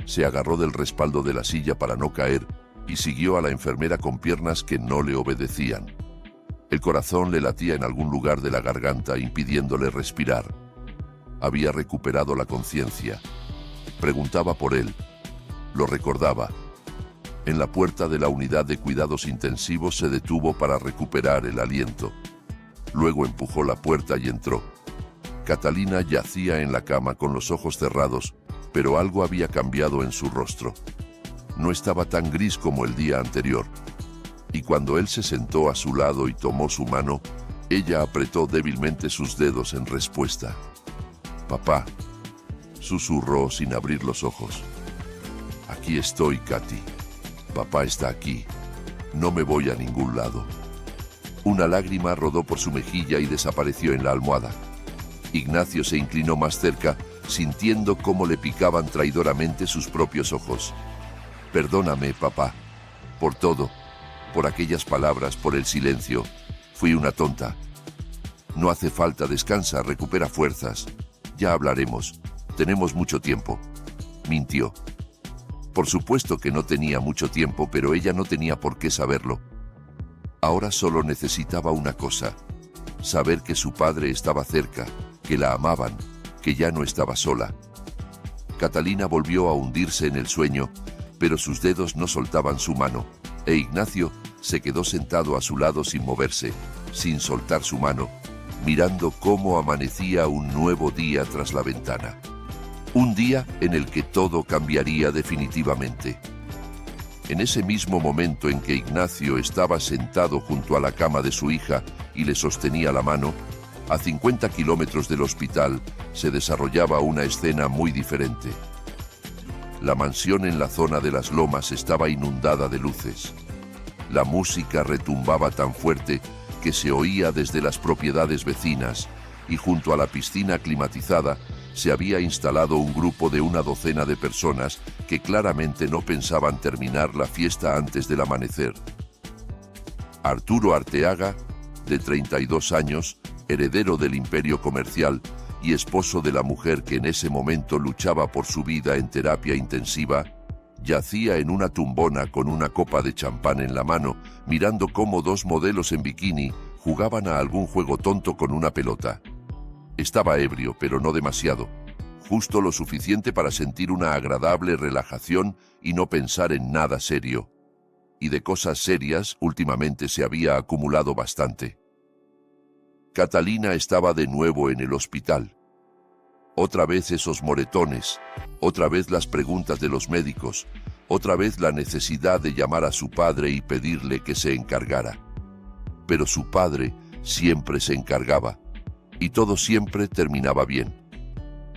Se agarró del respaldo de la silla para no caer y siguió a la enfermera con piernas que no le obedecían. El corazón le latía en algún lugar de la garganta, impidiéndole respirar. Había recuperado la conciencia. Preguntaba por él. Lo recordaba. En la puerta de la unidad de cuidados intensivos se detuvo para recuperar el aliento. Luego empujó la puerta y entró. Catalina yacía en la cama con los ojos cerrados, pero algo había cambiado en su rostro. No estaba tan gris como el día anterior. Y cuando él se sentó a su lado y tomó su mano, ella apretó débilmente sus dedos en respuesta. «Papá», susurró sin abrir los ojos. «Aquí estoy, Katy. Papá está aquí. No me voy a ningún lado». Una lágrima rodó por su mejilla y desapareció en la almohada. Ignacio se inclinó más cerca, sintiendo cómo le picaban traidoramente sus propios ojos. «Perdóname, papá, por todo, por aquellas palabras, por el silencio. Fui una tonta. No hace falta, descansa, recupera fuerzas. Ya hablaremos. Tenemos mucho tiempo». Mintió. Por supuesto que no tenía mucho tiempo, pero ella no tenía por qué saberlo. Ahora solo necesitaba una cosa: saber que su padre estaba cerca, que la amaban, que ya no estaba sola. Catalina volvió a hundirse en el sueño, pero sus dedos no soltaban su mano, e Ignacio se quedó sentado a su lado sin moverse, sin soltar su mano, mirando cómo amanecía un nuevo día tras la ventana. Un día en el que todo cambiaría definitivamente. En ese mismo momento en que Ignacio estaba sentado junto a la cama de su hija y le sostenía la mano, a 50 kilómetros del hospital se desarrollaba una escena muy diferente. La mansión en la zona de las lomas estaba inundada de luces. La música retumbaba tan fuerte que se oía desde las propiedades vecinas, y junto a la piscina climatizada se había instalado un grupo de una docena de personas que claramente no pensaban terminar la fiesta antes del amanecer. Arturo Arteaga, de 32 años, heredero del imperio comercial y esposo de la mujer que en ese momento luchaba por su vida en terapia intensiva, yacía en una tumbona con una copa de champán en la mano, mirando cómo dos modelos en bikini jugaban a algún juego tonto con una pelota. Estaba ebrio, pero no demasiado, justo lo suficiente para sentir una agradable relajación y no pensar en nada serio. Y de cosas serias últimamente se había acumulado bastante. Catalina estaba de nuevo en el hospital. Otra vez esos moretones, otra vez las preguntas de los médicos, otra vez la necesidad de llamar a su padre y pedirle que se encargara. Pero su padre siempre se encargaba, y todo siempre terminaba bien.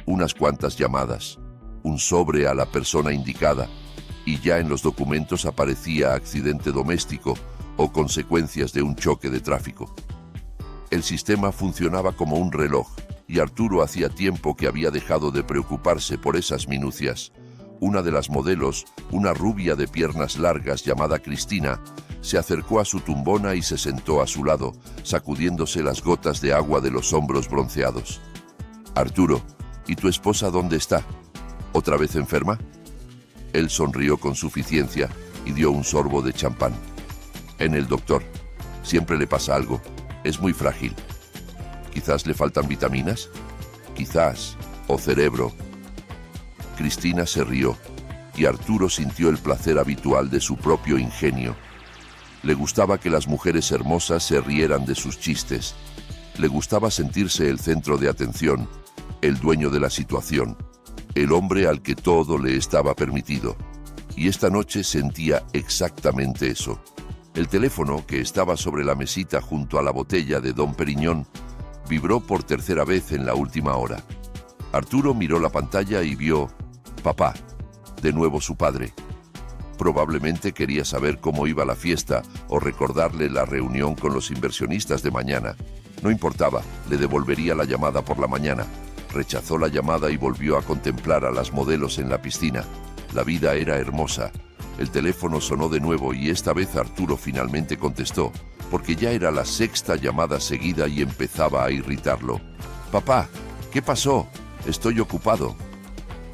Unas cuantas llamadas, un sobre a la persona indicada, y ya en los documentos aparecía accidente doméstico o consecuencias de un choque de tráfico. El sistema funcionaba como un reloj, y Arturo hacía tiempo que había dejado de preocuparse por esas minucias. Una de las modelos, una rubia de piernas largas llamada Cristina, se acercó a su tumbona y se sentó a su lado, sacudiéndose las gotas de agua de los hombros bronceados. «Arturo, ¿y tu esposa dónde está? ¿Otra vez enferma?» Él sonrió con suficiencia y dio un sorbo de champán. «En el doctor. Siempre le pasa algo. Es muy frágil. Quizás le faltan vitaminas. Quizás. O cerebro». Cristina se rió, y Arturo sintió el placer habitual de su propio ingenio. Le gustaba que las mujeres hermosas se rieran de sus chistes. Le gustaba sentirse el centro de atención, el dueño de la situación, el hombre al que todo le estaba permitido. Y esta noche sentía exactamente eso. El teléfono, que estaba sobre la mesita junto a la botella de Dom Periñón, vibró por tercera vez en la última hora. Arturo miró la pantalla y vio «Papá», de nuevo su padre. Probablemente quería saber cómo iba la fiesta o recordarle la reunión con los inversionistas de mañana. No importaba, le devolvería la llamada por la mañana. Rechazó la llamada y volvió a contemplar a las modelos en la piscina. La vida era hermosa. El teléfono sonó de nuevo y esta vez Arturo finalmente contestó, porque ya era la sexta llamada seguida y empezaba a irritarlo. «Papá, ¿qué pasó? Estoy ocupado».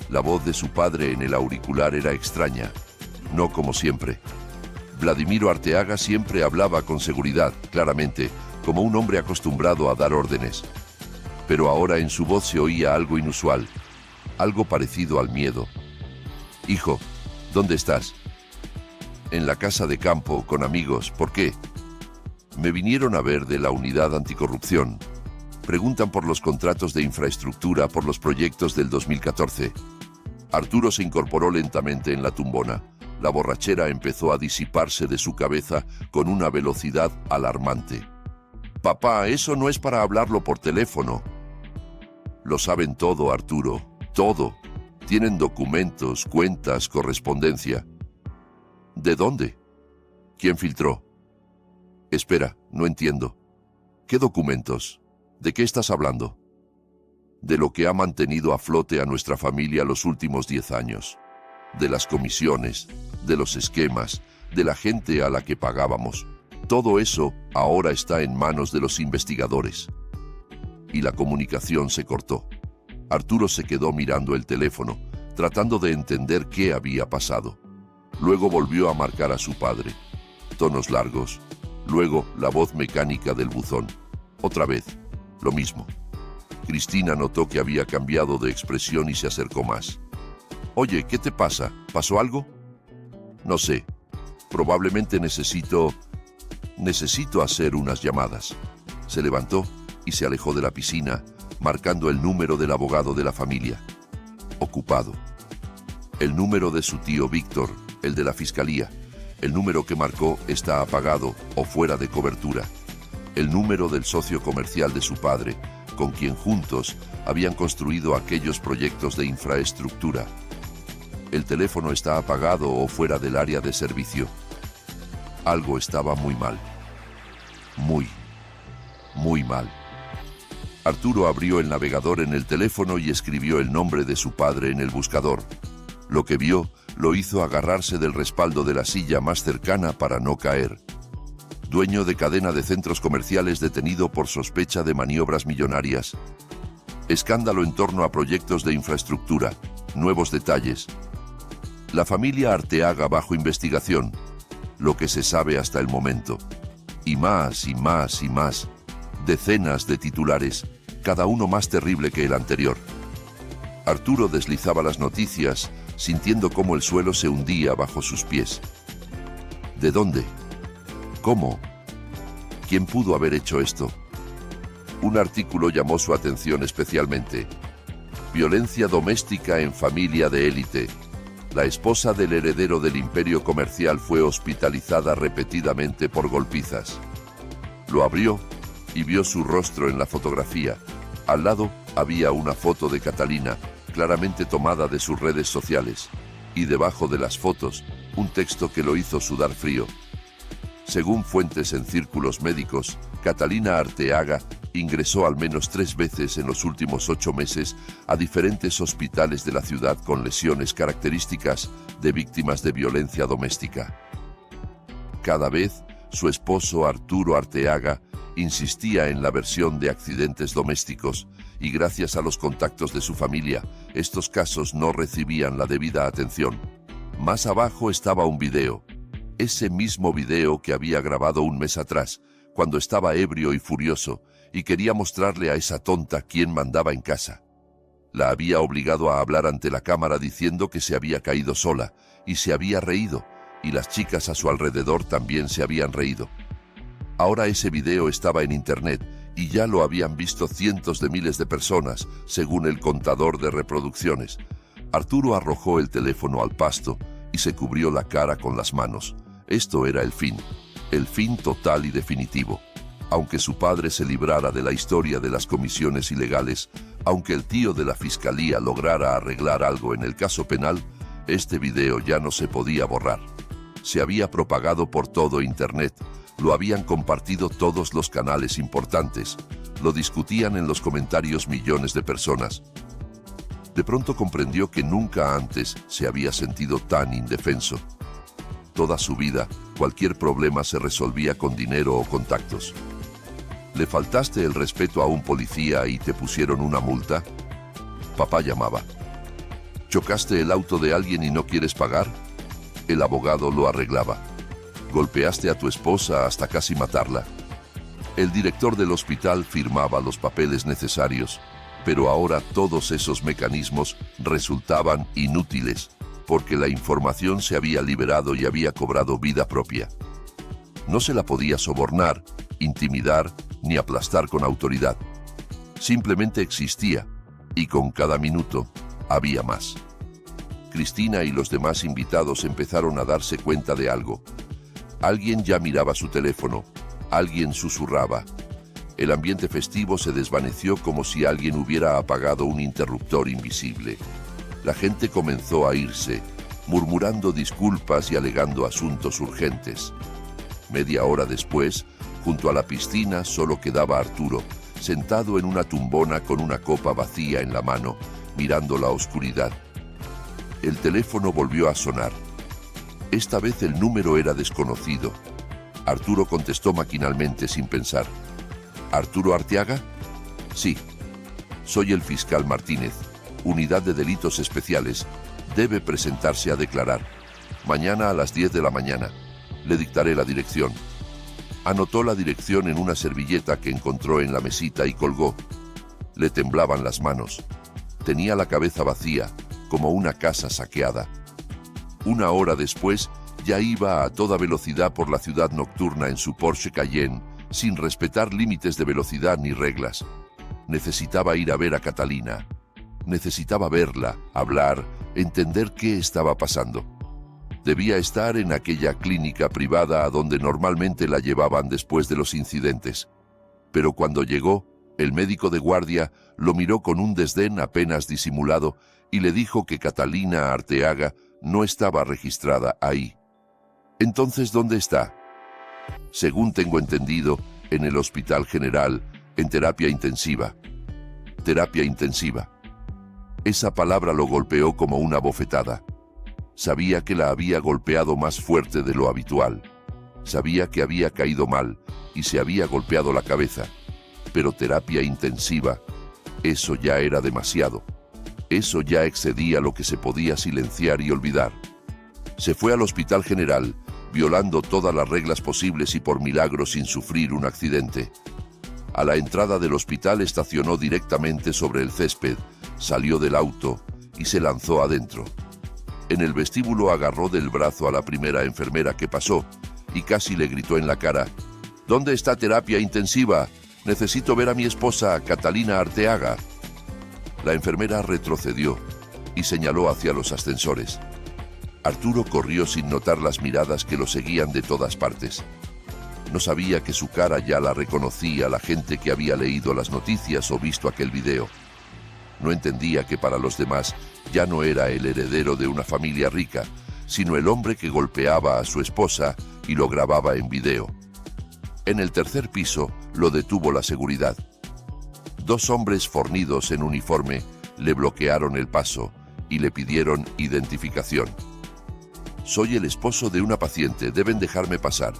La voz de su padre en el auricular era extraña. No como siempre. Vladimiro Arteaga siempre hablaba con seguridad, claramente, como un hombre acostumbrado a dar órdenes. Pero ahora en su voz se oía algo inusual, algo parecido al miedo. «Hijo, ¿dónde estás?» En la casa de campo, con amigos. ¿Por qué? Me vinieron a ver de la unidad anticorrupción. Preguntan por los contratos de infraestructura, por los proyectos del 2014. Arturo se incorporó lentamente en la tumbona. La borrachera empezó a disiparse de su cabeza con una velocidad alarmante. Papá, eso no es para hablarlo por teléfono. Lo saben todo, Arturo, todo. Tienen documentos, cuentas, correspondencia. ¿De dónde? ¿Quién filtró? Espera, no entiendo. ¿Qué documentos? ¿De qué estás hablando? De lo que ha mantenido a flote a nuestra familia los últimos 10 años. De las comisiones, de los esquemas, de la gente a la que pagábamos. Todo eso ahora está en manos de los investigadores. Y la comunicación se cortó. Arturo se quedó mirando el teléfono, tratando de entender qué había pasado. Luego volvió a marcar a su padre. Tonos largos. Luego la voz mecánica del buzón. Otra vez, lo mismo. Cristina notó que había cambiado de expresión y se acercó más. Oye, ¿qué te pasa? ¿Pasó algo? No sé. Probablemente necesito hacer unas llamadas. Se levantó y se alejó de la piscina, marcando el número del abogado de la familia. Ocupado. El número de su tío Víctor, el de la fiscalía. El número que marcó está apagado o fuera de cobertura. El número del socio comercial de su padre, con quien juntos habían construido aquellos proyectos de infraestructura. El teléfono está apagado o fuera del área de servicio. Algo estaba muy mal. Muy mal. Arturo abrió el navegador en el teléfono y escribió el nombre de su padre en el buscador. Lo que vio lo hizo agarrarse del respaldo de la silla más cercana para no caer. Dueño de cadena de centros comerciales detenido por sospecha de maniobras millonarias. Escándalo en torno a proyectos de infraestructura. Nuevos detalles. La familia Arteaga bajo investigación. Lo que se sabe hasta el momento. Y más, y más, y más. Decenas de titulares, cada uno más terrible que el anterior. Arturo deslizaba las noticias, sintiendo cómo el suelo se hundía bajo sus pies. ¿De dónde? ¿Cómo? ¿Quién pudo haber hecho esto? Un artículo llamó su atención especialmente. Violencia doméstica en familia de élite. La esposa del heredero del imperio comercial fue hospitalizada repetidamente por golpizas. Lo abrió y vio su rostro en la fotografía. Al lado había una foto de Catalina, claramente tomada de sus redes sociales, y debajo de las fotos, un texto que lo hizo sudar frío. Según fuentes en círculos médicos, Catalina Arteaga ingresó al menos 3 veces en los últimos 8 meses a diferentes hospitales de la ciudad con lesiones características de víctimas de violencia doméstica. Cada vez, su esposo Arturo Arteaga insistía en la versión de accidentes domésticos y gracias a los contactos de su familia, estos casos no recibían la debida atención. Más abajo estaba un video. Ese mismo video que había grabado un mes atrás, cuando estaba ebrio y furioso, y quería mostrarle a esa tonta quién mandaba en casa. La había obligado a hablar ante la cámara diciendo que se había caído sola, y se había reído, y las chicas a su alrededor también se habían reído. Ahora ese video estaba en internet, y ya lo habían visto cientos de miles de personas, según el contador de reproducciones. Arturo arrojó el teléfono al pasto, y se cubrió la cara con las manos. Esto era el fin total y definitivo. Aunque su padre se librara de la historia de las comisiones ilegales, aunque el tío de la fiscalía lograra arreglar algo en el caso penal, este video ya no se podía borrar. Se había propagado por todo Internet, lo habían compartido todos los canales importantes, lo discutían en los comentarios millones de personas. De pronto comprendió que nunca antes se había sentido tan indefenso. Toda su vida, cualquier problema se resolvía con dinero o contactos. ¿Le faltaste el respeto a un policía y te pusieron una multa? Papá llamaba. ¿Chocaste el auto de alguien y no quieres pagar? El abogado lo arreglaba. ¿Golpeaste a tu esposa hasta casi matarla? El director del hospital firmaba los papeles necesarios, pero ahora todos esos mecanismos resultaban inútiles, porque la información se había liberado y había cobrado vida propia. No se la podía sobornar, intimidar ni aplastar con autoridad. Simplemente existía, y con cada minuto había más. Cristina y los demás invitados empezaron a darse cuenta de algo. Alguien ya miraba su teléfono, alguien susurraba. El ambiente festivo se desvaneció como si alguien hubiera apagado un interruptor invisible. La gente comenzó a irse, murmurando disculpas y alegando asuntos urgentes. Media hora después, junto a la piscina, solo quedaba Arturo, sentado en una tumbona con una copa vacía en la mano, mirando la oscuridad. El teléfono volvió a sonar. Esta vez el número era desconocido. Arturo contestó maquinalmente sin pensar. ¿Arturo Arteaga? Sí. Soy el fiscal Martínez, Unidad de Delitos Especiales. Debe presentarse a declarar. Mañana a las 10 de la mañana. Le dictaré la dirección. Anotó la dirección en una servilleta que encontró en la mesita y colgó. Le temblaban las manos. Tenía la cabeza vacía, como una casa saqueada. Una hora después, ya iba a toda velocidad por la ciudad nocturna en su Porsche Cayenne, sin respetar límites de velocidad ni reglas. Necesitaba ir a ver a Catalina. Necesitaba verla, hablar, entender qué estaba pasando. Debía estar en aquella clínica privada a donde normalmente la llevaban después de los incidentes. Pero cuando llegó, el médico de guardia lo miró con un desdén apenas disimulado y le dijo que Catalina Arteaga no estaba registrada ahí. Entonces, ¿dónde está? Según tengo entendido, en el Hospital General, en terapia intensiva. Terapia intensiva. Esa palabra lo golpeó como una bofetada. Sabía que la había golpeado más fuerte de lo habitual. Sabía que había caído mal y se había golpeado la cabeza. Pero terapia intensiva, eso ya era demasiado. Eso ya excedía lo que se podía silenciar y olvidar. Se fue al Hospital General, violando todas las reglas posibles y por milagro sin sufrir un accidente. A la entrada del hospital estacionó directamente sobre el césped, salió del auto y se lanzó adentro. En el vestíbulo agarró del brazo a la primera enfermera que pasó y casi le gritó en la cara: ¿Dónde está terapia intensiva? Necesito ver a mi esposa, Catalina Arteaga. La enfermera retrocedió y señaló hacia los ascensores. Arturo corrió sin notar las miradas que lo seguían de todas partes. No sabía que su cara ya la reconocía la gente que había leído las noticias o visto aquel video. No entendía que para los demás ya no era el heredero de una familia rica, sino el hombre que golpeaba a su esposa y lo grababa en video. En el tercer piso lo detuvo la seguridad. 2 hombres fornidos en uniforme le bloquearon el paso y le pidieron identificación. Soy el esposo de una paciente, deben dejarme pasar.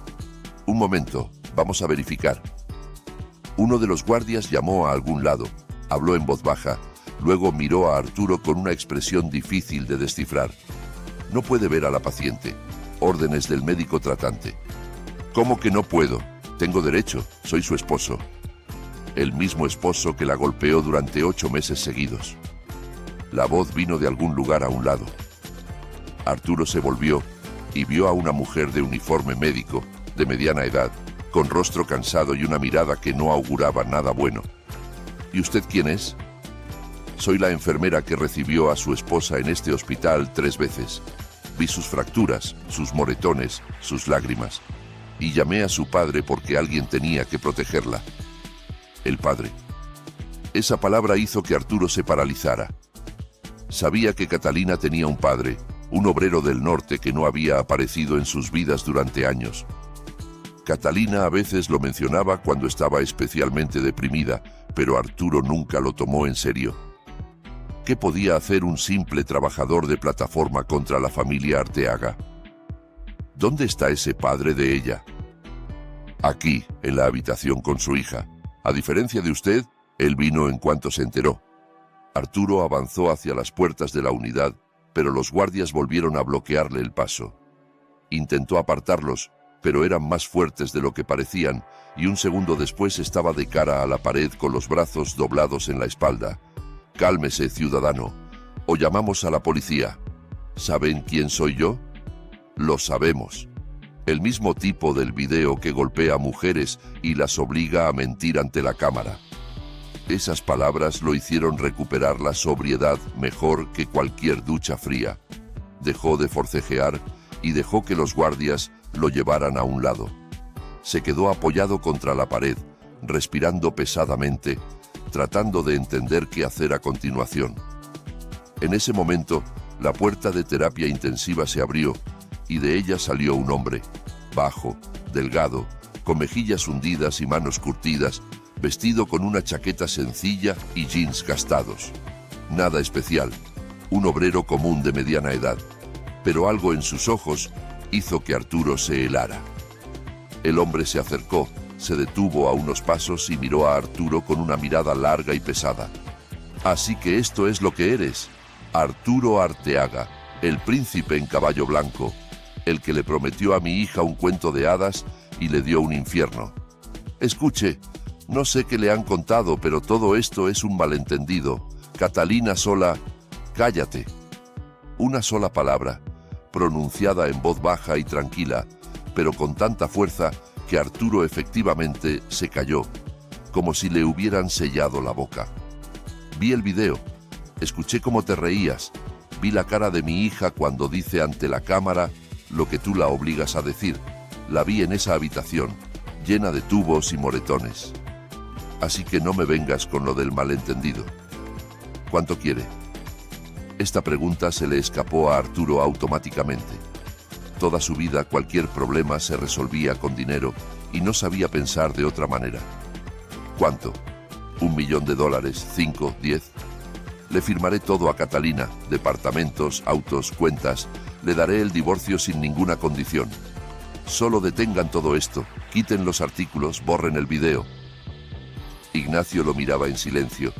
Un momento, vamos a verificar. Uno de los guardias llamó a algún lado, habló en voz baja, luego miró a Arturo con una expresión difícil de descifrar. No puede ver a la paciente. Órdenes del médico tratante. ¿Cómo que no puedo? Tengo derecho, soy su esposo. El mismo esposo que la golpeó durante 8 meses seguidos. La voz vino de algún lugar a un lado. Arturo se volvió y vio a una mujer de uniforme médico, de mediana edad, con rostro cansado y una mirada que no auguraba nada bueno. ¿Y usted quién es? Soy la enfermera que recibió a su esposa en este hospital 3 veces. Vi sus fracturas, sus moretones, sus lágrimas. Y llamé a su padre porque alguien tenía que protegerla. El padre. Esa palabra hizo que Arturo se paralizara. Sabía que Catalina tenía un padre, un obrero del norte que no había aparecido en sus vidas durante años. Catalina a veces lo mencionaba cuando estaba especialmente deprimida, pero Arturo nunca lo tomó en serio. ¿Qué podía hacer un simple trabajador de plataforma contra la familia Arteaga? ¿Dónde está ese padre de ella? Aquí, en la habitación con su hija. A diferencia de usted, él vino en cuanto se enteró. Arturo avanzó hacia las puertas de la unidad, pero los guardias volvieron a bloquearle el paso. Intentó apartarlos, pero eran más fuertes de lo que parecían, y un segundo después estaba de cara a la pared con los brazos doblados en la espalda. «Cálmese, ciudadano, o llamamos a la policía». ¿Saben quién soy yo? Lo sabemos. El mismo tipo del video que golpea a mujeres y las obliga a mentir ante la cámara. Esas palabras lo hicieron recuperar la sobriedad mejor que cualquier ducha fría. Dejó de forcejear y dejó que los guardias lo llevaran a un lado. Se quedó apoyado contra la pared, respirando pesadamente, tratando de entender qué hacer a continuación. En ese momento, la puerta de terapia intensiva se abrió y de ella salió un hombre, bajo, delgado, con mejillas hundidas y manos curtidas, vestido con una chaqueta sencilla y jeans gastados. Nada especial, un obrero común de mediana edad, pero algo en sus ojos hizo que Arturo se helara. El hombre se acercó, se detuvo a unos pasos y miró a Arturo con una mirada larga y pesada. Así que esto es lo que eres, Arturo Arteaga, el príncipe en caballo blanco, el que le prometió a mi hija un cuento de hadas y le dio un infierno. Escuche, no sé qué le han contado, pero todo esto es un malentendido. Catalina sola, cállate. Una sola palabra, pronunciada en voz baja y tranquila, pero con tanta fuerza que Arturo efectivamente se cayó, como si le hubieran sellado la boca. Vi el video, escuché cómo te reías, vi la cara de mi hija cuando dice ante la cámara lo que tú la obligas a decir. La vi en esa habitación, llena de tubos y moretones. Así que no me vengas con lo del malentendido. ¿Cuánto quiere? Esta pregunta se le escapó a Arturo automáticamente. Toda su vida cualquier problema se resolvía con dinero y no sabía pensar de otra manera. ¿Cuánto? $1 millón, 5, 10. Le firmaré todo a Catalina, departamentos, autos, cuentas. Le daré el divorcio sin ninguna condición. Solo detengan todo esto, quiten los artículos, borren el video. Ignacio lo miraba en silencio,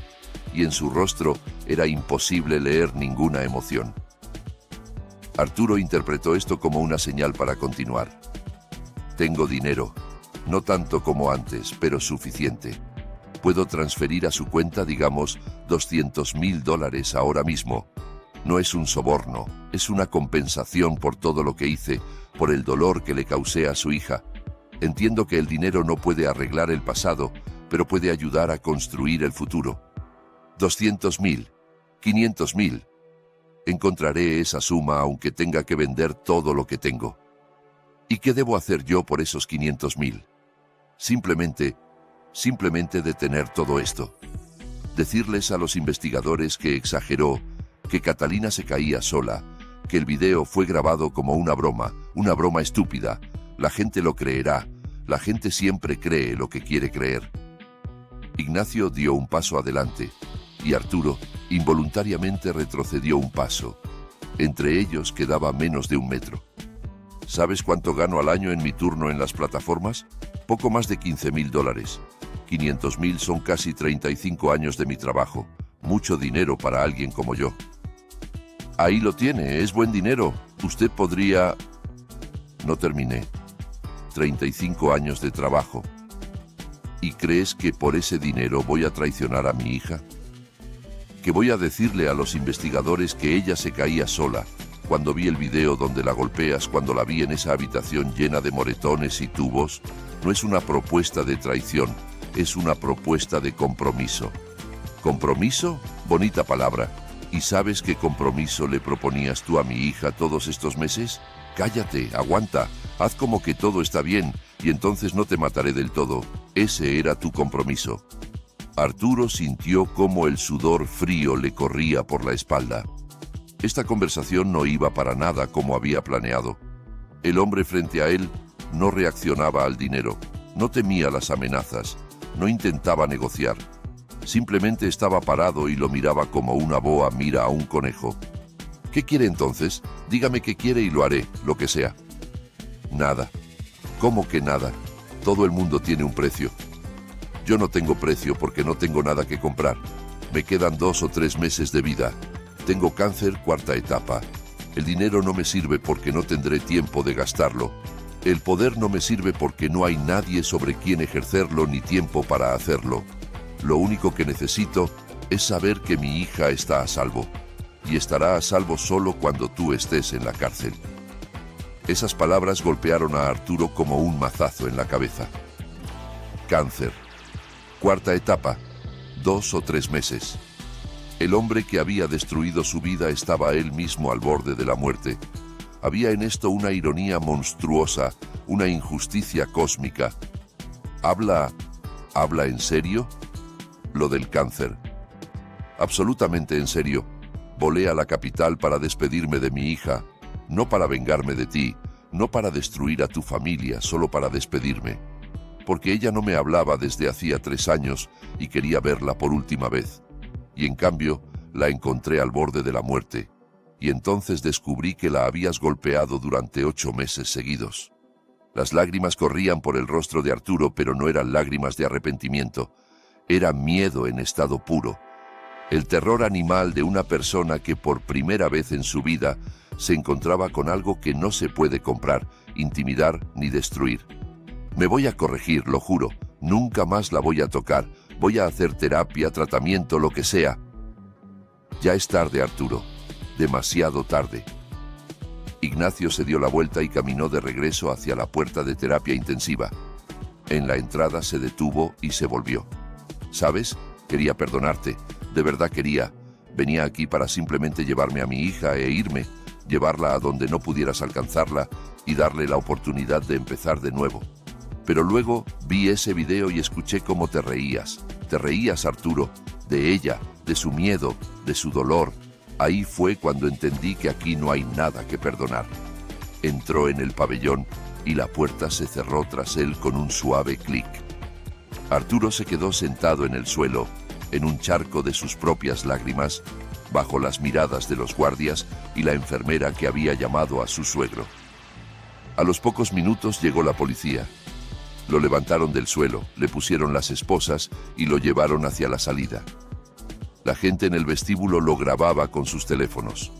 y en su rostro era imposible leer ninguna emoción. Arturo interpretó esto como una señal para continuar. Tengo dinero, no tanto como antes, pero suficiente. Puedo transferir a su cuenta, digamos, $200,000 ahora mismo. No es un soborno, es una compensación por todo lo que hice, por el dolor que le causé a su hija. Entiendo que el dinero no puede arreglar el pasado, pero puede ayudar a construir el futuro. 200,000, 500,000. Encontraré esa suma aunque tenga que vender todo lo que tengo. ¿Y qué debo hacer yo por esos 500,000? Simplemente detener todo esto. Decirles a los investigadores que exageró, que Catalina se caía sola, que el video fue grabado como una broma estúpida. La gente lo creerá, la gente siempre cree lo que quiere creer. Ignacio dio un paso adelante, y Arturo involuntariamente retrocedió un paso. Entre ellos quedaba menos de 1 metro. ¿Sabes cuánto gano al año en mi turno en las plataformas? Poco más de $15,000. 500,000 son casi 35 años de mi trabajo. Mucho dinero para alguien como yo. Ahí lo tiene, es buen dinero. Usted podría... No terminé. 35 años de trabajo. ¿Y crees que por ese dinero voy a traicionar a mi hija? ¿Que voy a decirle a los investigadores que ella se caía sola cuando vi el video donde la golpeas, cuando la vi en esa habitación llena de moretones y tubos? No es una propuesta de traición, es una propuesta de compromiso. ¿Compromiso? Bonita palabra. ¿Y sabes qué compromiso le proponías tú a mi hija todos estos meses? Cállate, aguanta, haz como que todo está bien y entonces no te mataré del todo. Ese era tu compromiso. Arturo sintió cómo el sudor frío le corría por la espalda. Esta conversación no iba para nada como había planeado. El hombre frente a él no reaccionaba al dinero, no temía las amenazas, no intentaba negociar. Simplemente estaba parado y lo miraba como una boa mira a un conejo. ¿Qué quiere entonces? Dígame qué quiere y lo haré, lo que sea. Nada. ¿Cómo que nada? Todo el mundo tiene un precio. Yo no tengo precio porque no tengo nada que comprar. Me quedan 2 o 3 meses de vida. Tengo cáncer 4ª etapa. El dinero no me sirve porque no tendré tiempo de gastarlo. El poder no me sirve porque no hay nadie sobre quien ejercerlo ni tiempo para hacerlo. Lo único que necesito es saber que mi hija está a salvo. y estará a salvo solo cuando tú estés en la cárcel. Esas palabras golpearon a Arturo como un mazazo en la cabeza. Cáncer. Cuarta etapa. 2 o 3 meses. El hombre que había destruido su vida estaba él mismo al borde de la muerte. Había en esto una ironía monstruosa, una injusticia cósmica. ¿Habla en serio? Lo del cáncer. Absolutamente en serio. Volé a la capital para despedirme de mi hija, no para vengarme de ti, no para destruir a tu familia, solo para despedirme. Porque ella no me hablaba desde hacía 3 años y quería verla por última vez. Y en cambio, la encontré al borde de la muerte. Y entonces descubrí que la habías golpeado durante 8 meses seguidos. Las lágrimas corrían por el rostro de Arturo, pero no eran lágrimas de arrepentimiento. Era miedo en estado puro. El terror animal de una persona que por primera vez en su vida se encontraba con algo que no se puede comprar, intimidar ni destruir. Me voy a corregir, lo juro. Nunca más la voy a tocar. Voy a hacer terapia, tratamiento, lo que sea. Ya es tarde, Arturo. Demasiado tarde. Ignacio se dio la vuelta y caminó de regreso hacia la puerta de terapia intensiva. En la entrada se detuvo y se volvió. ¿Sabes? Quería perdonarte. De verdad quería. Venía aquí para simplemente llevarme a mi hija e irme, llevarla a donde no pudieras alcanzarla y darle la oportunidad de empezar de nuevo. Pero luego vi ese video y escuché cómo te reías. Te reías, Arturo, de ella, de su miedo, de su dolor. Ahí fue cuando entendí que aquí no hay nada que perdonar. Entró en el pabellón y la puerta se cerró tras él con un suave clic. Arturo se quedó sentado en el suelo, en un charco de sus propias lágrimas, bajo las miradas de los guardias y la enfermera que había llamado a su suegro. A los pocos minutos llegó la policía. Lo levantaron del suelo, le pusieron las esposas y lo llevaron hacia la salida. La gente en el vestíbulo lo grababa con sus teléfonos.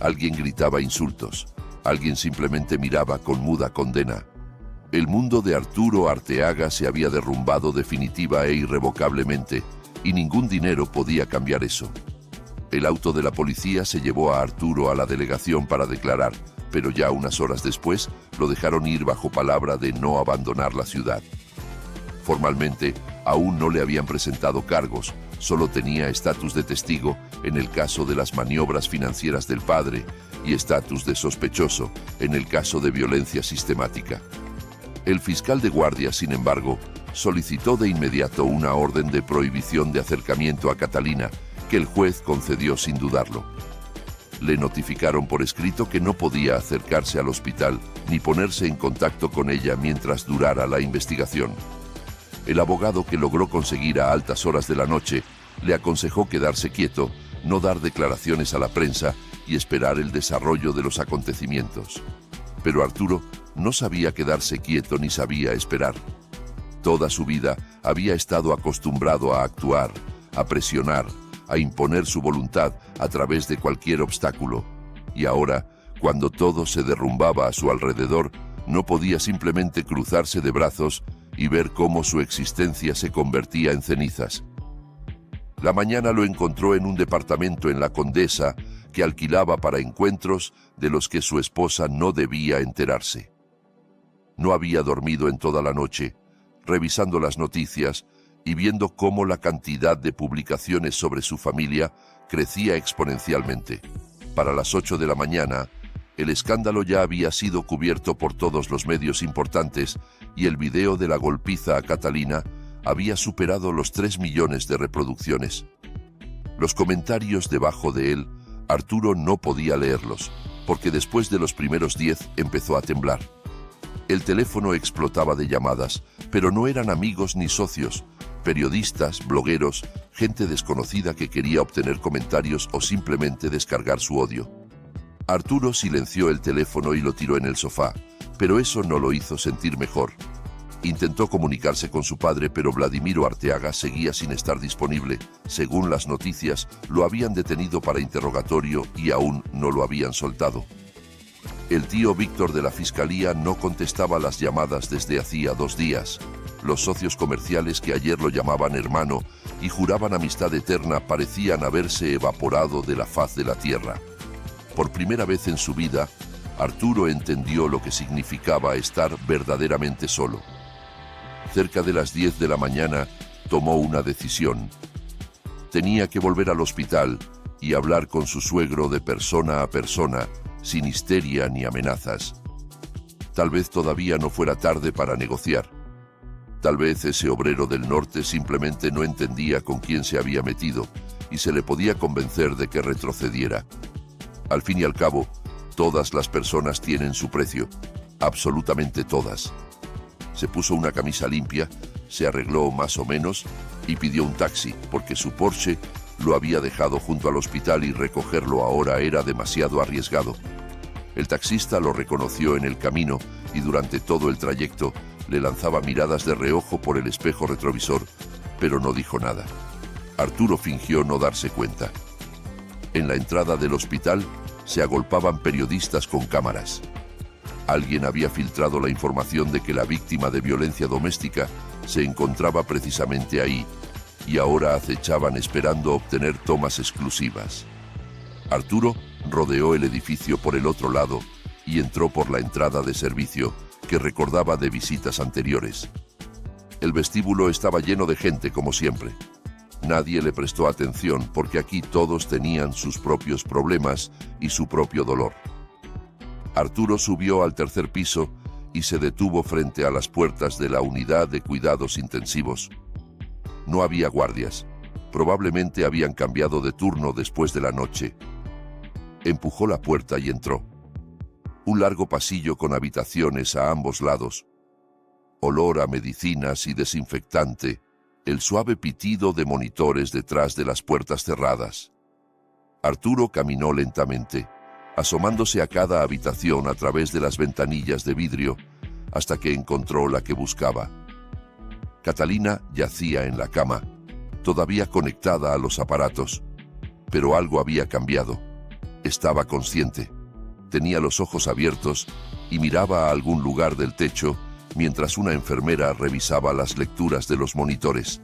Alguien gritaba insultos, alguien simplemente miraba con muda condena. El mundo de Arturo Arteaga se había derrumbado definitiva e irrevocablemente, y ningún dinero podía cambiar eso. El auto de la policía se llevó a Arturo a la delegación para declarar, pero ya unas horas después lo dejaron ir bajo palabra de no abandonar la ciudad. Formalmente, aún no le habían presentado cargos, solo tenía estatus de testigo en el caso de las maniobras financieras del padre y estatus de sospechoso en el caso de violencia sistemática. El fiscal de guardia, sin embargo, solicitó de inmediato una orden de prohibición de acercamiento a Catalina, que el juez concedió sin dudarlo. Le notificaron por escrito que no podía acercarse al hospital ni ponerse en contacto con ella mientras durara la investigación. El abogado, que logró conseguir a altas horas de la noche, le aconsejó quedarse quieto, no dar declaraciones a la prensa y esperar el desarrollo de los acontecimientos. Pero Arturo no sabía quedarse quieto ni sabía esperar. Toda su vida había estado acostumbrado a actuar, a presionar, a imponer su voluntad a través de cualquier obstáculo. Y ahora, cuando todo se derrumbaba a su alrededor, no podía simplemente cruzarse de brazos y ver cómo su existencia se convertía en cenizas. La mañana lo encontró en un departamento en La Condesa que alquilaba para encuentros de los que su esposa no debía enterarse. No había dormido en toda la noche, revisando las noticias y viendo cómo la cantidad de publicaciones sobre su familia crecía exponencialmente. Para las 8 de la mañana, el escándalo ya había sido cubierto por todos los medios importantes y el video de la golpiza a Catalina había superado los 3 millones de reproducciones. Los comentarios debajo de él, Arturo no podía leerlos, porque después de los primeros 10 empezó a temblar. El teléfono explotaba de llamadas, pero no eran amigos ni socios, periodistas, blogueros, gente desconocida que quería obtener comentarios o simplemente descargar su odio. Arturo silenció el teléfono y lo tiró en el sofá, pero eso no lo hizo sentir mejor. Intentó comunicarse con su padre, pero Vladimiro Arteaga seguía sin estar disponible. Según las noticias, lo habían detenido para interrogatorio y aún no lo habían soltado. El tío Víctor de la fiscalía no contestaba las llamadas desde hacía 2 días. Los socios comerciales que ayer lo llamaban hermano y juraban amistad eterna parecían haberse evaporado de la faz de la tierra. Por primera vez en su vida, Arturo entendió lo que significaba estar verdaderamente solo. Cerca de las 10 de la mañana, tomó una decisión. Tenía que volver al hospital y hablar con su suegro de persona a persona, sin histeria ni amenazas. Tal vez todavía no fuera tarde para negociar. Tal vez ese obrero del norte simplemente no entendía con quién se había metido y se le podía convencer de que retrocediera. Al fin y al cabo, todas las personas tienen su precio, absolutamente todas. Se puso una camisa limpia, se arregló más o menos y pidió un taxi porque su Porsche lo había dejado junto al hospital y recogerlo ahora era demasiado arriesgado. El taxista lo reconoció en el camino y durante todo el trayecto le lanzaba miradas de reojo por el espejo retrovisor, pero no dijo nada. Arturo fingió no darse cuenta. En la entrada del hospital se agolpaban periodistas con cámaras. Alguien había filtrado la información de que la víctima de violencia doméstica se encontraba precisamente ahí, y ahora acechaban esperando obtener tomas exclusivas. Arturo rodeó el edificio por el otro lado y entró por la entrada de servicio, que recordaba de visitas anteriores. El vestíbulo estaba lleno de gente como siempre. Nadie le prestó atención porque aquí todos tenían sus propios problemas y su propio dolor. Arturo subió al tercer piso y se detuvo frente a las puertas de la unidad de cuidados intensivos. No había guardias. Probablemente habían cambiado de turno después de la noche. Empujó la puerta y entró. Un largo pasillo con habitaciones a ambos lados. Olor a medicinas y desinfectante, el suave pitido de monitores detrás de las puertas cerradas. Arturo caminó lentamente, asomándose a cada habitación a través de las ventanillas de vidrio, hasta que encontró la que buscaba. Catalina yacía en la cama, todavía conectada a los aparatos, pero algo había cambiado. Estaba consciente. Tenía los ojos abiertos y miraba a algún lugar del techo mientras una enfermera revisaba las lecturas de los monitores.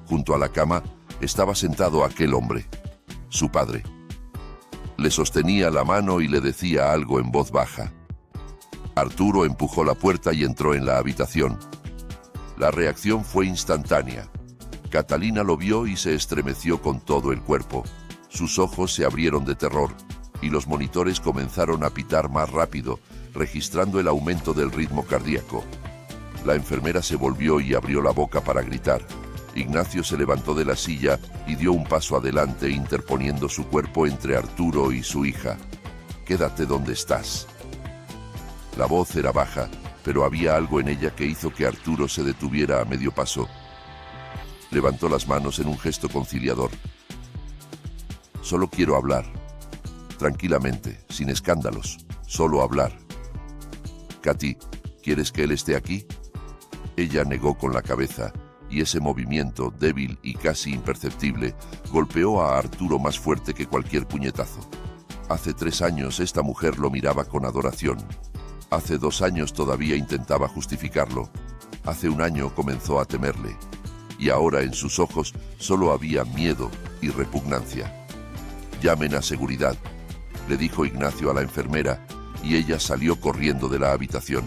Junto a la cama estaba sentado aquel hombre, su padre. Le sostenía la mano y le decía algo en voz baja. Arturo empujó la puerta y entró en la habitación. La reacción fue instantánea. Catalina lo vio y se estremeció con todo el cuerpo. Sus ojos se abrieron de terror y los monitores comenzaron a pitar más rápido, registrando el aumento del ritmo cardíaco. La enfermera se volvió y abrió la boca para gritar. Ignacio se levantó de la silla y dio un paso adelante, interponiendo su cuerpo entre Arturo y su hija. «Quédate donde estás». La voz era baja, pero había algo en ella que hizo que Arturo se detuviera a medio paso. Levantó las manos en un gesto conciliador. «Solo quiero hablar. Tranquilamente, sin escándalos. Solo hablar». «Katy, ¿quieres que él esté aquí?» Ella negó con la cabeza, y ese movimiento, débil y casi imperceptible, golpeó a Arturo más fuerte que cualquier puñetazo. Hace 3 años esta mujer lo miraba con adoración. Hace 2 años todavía intentaba justificarlo. Hace 1 año comenzó a temerle. Y ahora en sus ojos solo había miedo y repugnancia. «Llamen a seguridad», le dijo Ignacio a la enfermera, y ella salió corriendo de la habitación.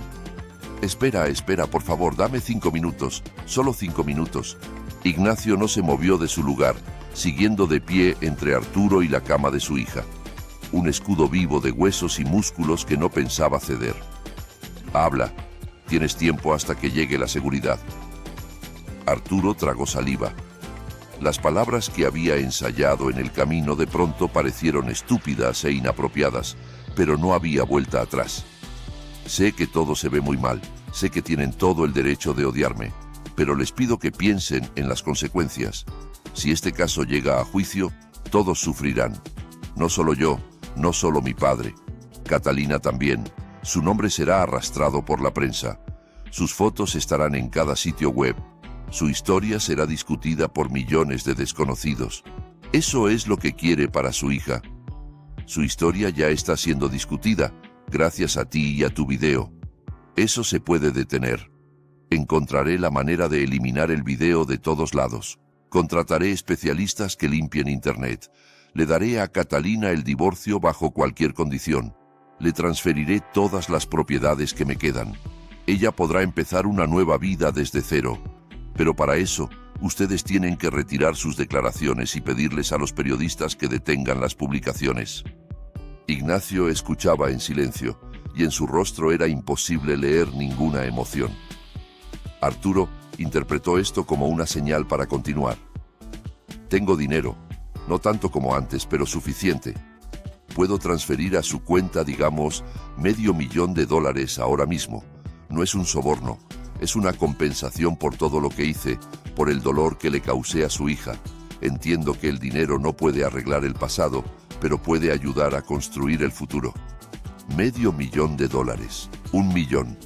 «Espera, por favor, dame 5 minutos, solo 5 minutos». Ignacio no se movió de su lugar, siguiendo de pie entre Arturo y la cama de su hija. Un escudo vivo de huesos y músculos que no pensaba ceder. «Habla, tienes tiempo hasta que llegue la seguridad». Arturo tragó saliva. Las palabras que había ensayado en el camino de pronto parecieron estúpidas e inapropiadas, pero no había vuelta atrás. «Sé que todo se ve muy mal, sé que tienen todo el derecho de odiarme, pero les pido que piensen en las consecuencias. Si este caso llega a juicio, todos sufrirán. No solo yo, no solo mi padre. Catalina también. Su nombre será arrastrado por la prensa. Sus fotos estarán en cada sitio web. Su historia será discutida por millones de desconocidos. Eso es lo que quiere para su hija. Su historia ya está siendo discutida, gracias a ti y a tu video. Eso se puede detener. Encontraré la manera de eliminar el video de todos lados. Contrataré especialistas que limpien Internet. Le daré a Catalina el divorcio bajo cualquier condición. Le transferiré todas las propiedades que me quedan. Ella podrá empezar una nueva vida desde cero. Pero para eso, ustedes tienen que retirar sus declaraciones y pedirles a los periodistas que detengan las publicaciones. Ignacio escuchaba en silencio, y en su rostro era imposible leer ninguna emoción. Arturo interpretó esto como una señal para continuar. Tengo dinero, no tanto como antes, pero suficiente. Puedo transferir a su cuenta, digamos, $500,000 ahora mismo. No es un soborno, es una compensación por todo lo que hice, por el dolor que le causé a su hija. Entiendo que el dinero no puede arreglar el pasado, pero puede ayudar a construir el futuro. $500,000, $1 millón.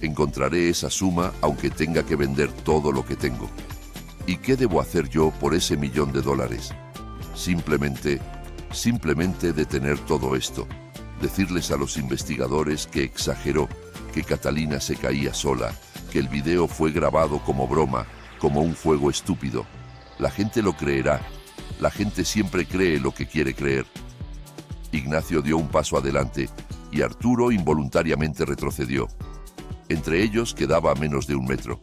Encontraré esa suma aunque tenga que vender todo lo que tengo. ¿Y qué debo hacer yo por ese $1 millón? Simplemente detener todo esto. Decirles a los investigadores que exageró, que Catalina se caía sola, que el video fue grabado como broma, como un juego estúpido. La gente lo creerá. La gente siempre cree lo que quiere creer. Ignacio dio un paso adelante y Arturo involuntariamente retrocedió. Entre ellos quedaba a menos de 1 metro.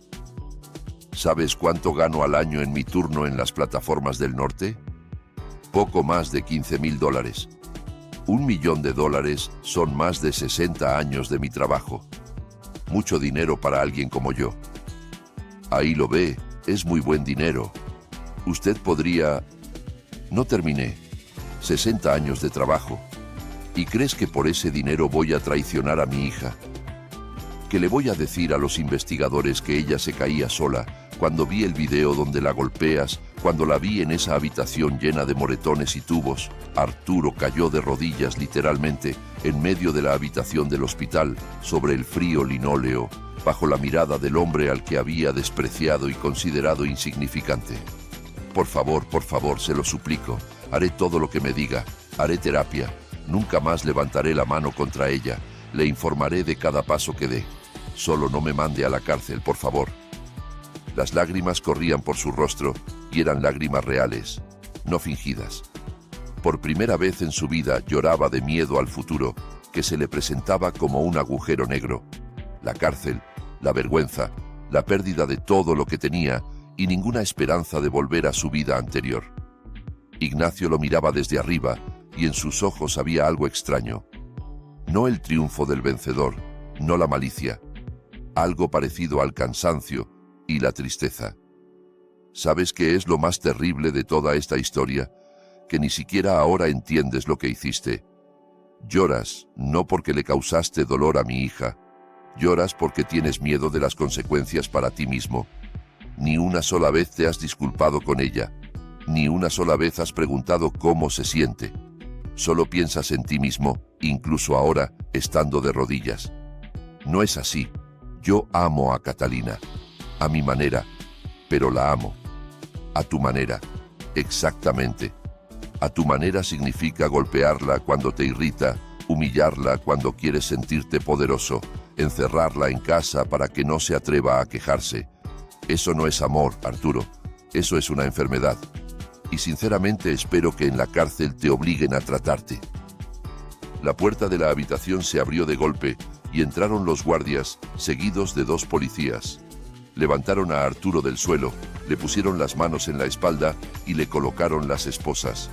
¿Sabes cuánto gano al año en mi turno en las plataformas del norte? Poco más de $15,000. $1 millón son más de 60 años de mi trabajo. Mucho dinero para alguien como yo. Ahí lo ve, es muy buen dinero. Usted podría... No terminé. 60 años de trabajo. ¿Y crees que por ese dinero voy a traicionar a mi hija? ¿Qué le voy a decir a los investigadores que ella se caía sola cuando vi el video donde la golpeas, cuando la vi en esa habitación llena de moretones y tubos? Arturo cayó de rodillas literalmente en medio de la habitación del hospital, sobre el frío linóleo, bajo la mirada del hombre al que había despreciado y considerado insignificante. Por favor, se lo suplico, haré todo lo que me diga, haré terapia, nunca más levantaré la mano contra ella, le informaré de cada paso que dé. Solo no me mande a la cárcel, por favor. Las lágrimas corrían por su rostro y eran lágrimas reales, no fingidas. Por primera vez en su vida lloraba de miedo al futuro, que se le presentaba como un agujero negro. La cárcel, la vergüenza, la pérdida de todo lo que tenía y ninguna esperanza de volver a su vida anterior. Ignacio lo miraba desde arriba y en sus ojos había algo extraño. No el triunfo del vencedor, no la malicia. Algo parecido al cansancio y la tristeza. ¿Sabes qué es lo más terrible de toda esta historia? Que ni siquiera ahora entiendes lo que hiciste. Lloras, no porque le causaste dolor a mi hija. Lloras porque tienes miedo de las consecuencias para ti mismo. Ni una sola vez te has disculpado con ella. Ni una sola vez has preguntado cómo se siente. Solo piensas en ti mismo, incluso ahora, estando de rodillas. No es así. Yo amo a Catalina. A mi manera. Pero la amo. A tu manera. Exactamente. A tu manera significa golpearla cuando te irrita, humillarla cuando quieres sentirte poderoso, encerrarla en casa para que no se atreva a quejarse. Eso no es amor, Arturo. Eso es una enfermedad. Y sinceramente espero que en la cárcel te obliguen a tratarte. La puerta de la habitación se abrió de golpe y entraron los guardias, seguidos de 2 policías. Levantaron a Arturo del suelo, le pusieron las manos en la espalda y le colocaron las esposas.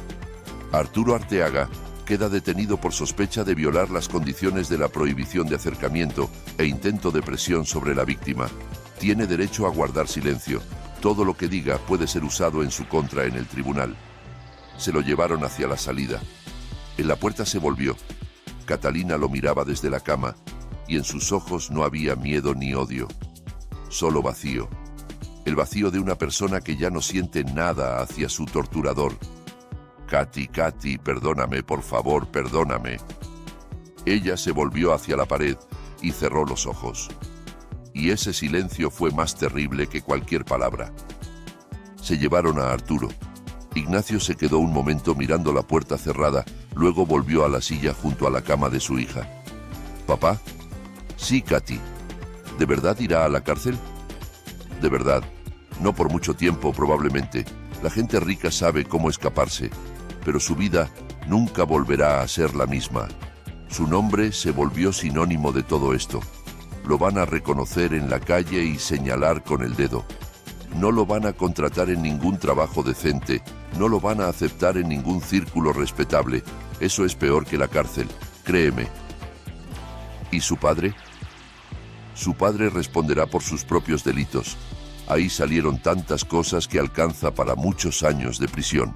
Arturo Arteaga queda detenido por sospecha de violar las condiciones de la prohibición de acercamiento e intento de presión sobre la víctima. Tiene derecho a guardar silencio. Todo lo que diga puede ser usado en su contra en el tribunal. Se lo llevaron hacia la salida. En la puerta se volvió. Catalina lo miraba desde la cama y en sus ojos no había miedo ni odio. Solo vacío. El vacío de una persona que ya no siente nada hacia su torturador. Katy, perdóname, por favor, perdóname. Ella se volvió hacia la pared y cerró los ojos. Y ese silencio fue más terrible que cualquier palabra. Se llevaron a Arturo. Ignacio se quedó un momento mirando la puerta cerrada, luego volvió a la silla junto a la cama de su hija. ¿Papá? Sí, Katy. ¿De verdad irá a la cárcel? de verdad. No por mucho tiempo, probablemente. La gente rica sabe cómo escaparse, pero su vida nunca volverá a ser la misma. Su nombre se volvió sinónimo de todo esto. Lo van a reconocer en la calle y señalar con el dedo. No lo van a contratar en ningún trabajo decente, no lo van a aceptar en ningún círculo respetable. Eso es peor que la cárcel, créeme. ¿Y su padre? Su padre responderá por sus propios delitos. Ahí salieron tantas cosas que alcanza para muchos años de prisión.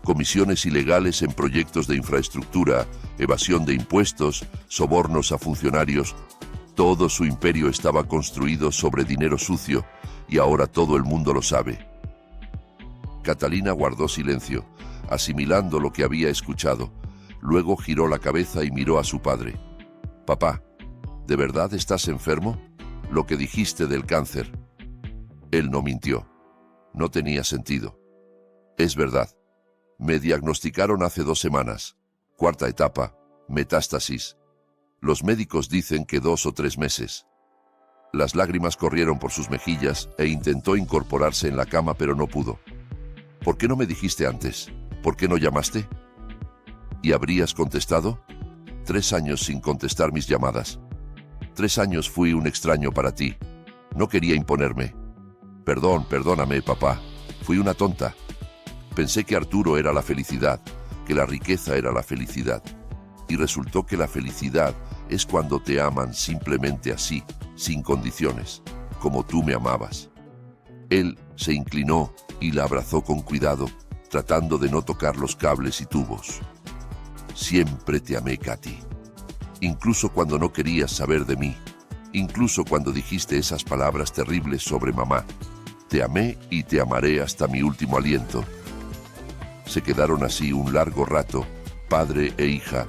Comisiones ilegales en proyectos de infraestructura, evasión de impuestos, sobornos a funcionarios. Todo su imperio estaba construido sobre dinero sucio y ahora todo el mundo lo sabe. Catalina guardó silencio, asimilando lo que había escuchado. Luego giró la cabeza y miró a su padre. «Papá, ¿de verdad estás enfermo? Lo que dijiste del cáncer». Él no mintió. No tenía sentido. «Es verdad. Me diagnosticaron hace 2 semanas. 4ª etapa, metástasis. Los médicos dicen que 2 o 3 meses». Las lágrimas corrieron por sus mejillas e intentó incorporarse en la cama, pero no pudo. «¿Por qué no me dijiste antes? ¿Por qué no llamaste?» «¿Y habrías contestado?» 3 años sin contestar mis llamadas. 3 años fui un extraño para ti. No quería imponerme. Perdóname, papá. Fui una tonta. Pensé que Arturo era la felicidad, que la riqueza era la felicidad. Y resultó que la felicidad es cuando te aman simplemente así, sin condiciones, como tú me amabas». Él se inclinó y la abrazó con cuidado, tratando de no tocar los cables y tubos. «Siempre te amé, Katy. Incluso cuando no querías saber de mí, incluso cuando dijiste esas palabras terribles sobre mamá. Te amé y te amaré hasta mi último aliento». Se quedaron así un largo rato, padre e hija,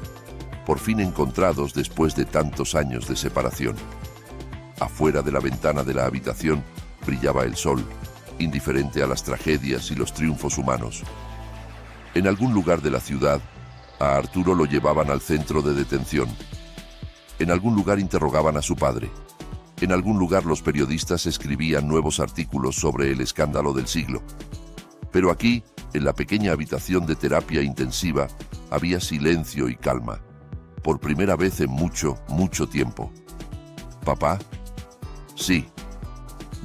por fin encontrados después de tantos años de separación. Afuera de la ventana de la habitación brillaba el sol, indiferente a las tragedias y los triunfos humanos. En algún lugar de la ciudad, a Arturo lo llevaban al centro de detención. En algún lugar interrogaban a su padre. En algún lugar los periodistas escribían nuevos artículos sobre el escándalo del siglo. Pero aquí, en la pequeña habitación de terapia intensiva, había silencio y calma. Por primera vez en mucho, mucho tiempo. «¿Papá?» «Sí.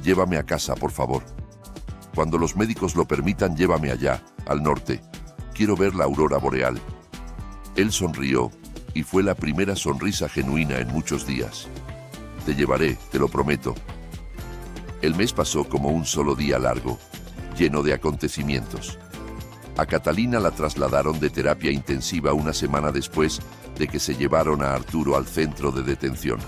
Llévame a casa, por favor. Cuando los médicos lo permitan, llévame allá, al norte. Quiero ver la aurora boreal». Él sonrió, y fue la primera sonrisa genuina en muchos días. «Te llevaré, te lo prometo». El mes pasó como un solo día largo, lleno de acontecimientos. A Catalina la trasladaron de terapia intensiva 1 semana después de que se llevaron a Arturo al centro de detención.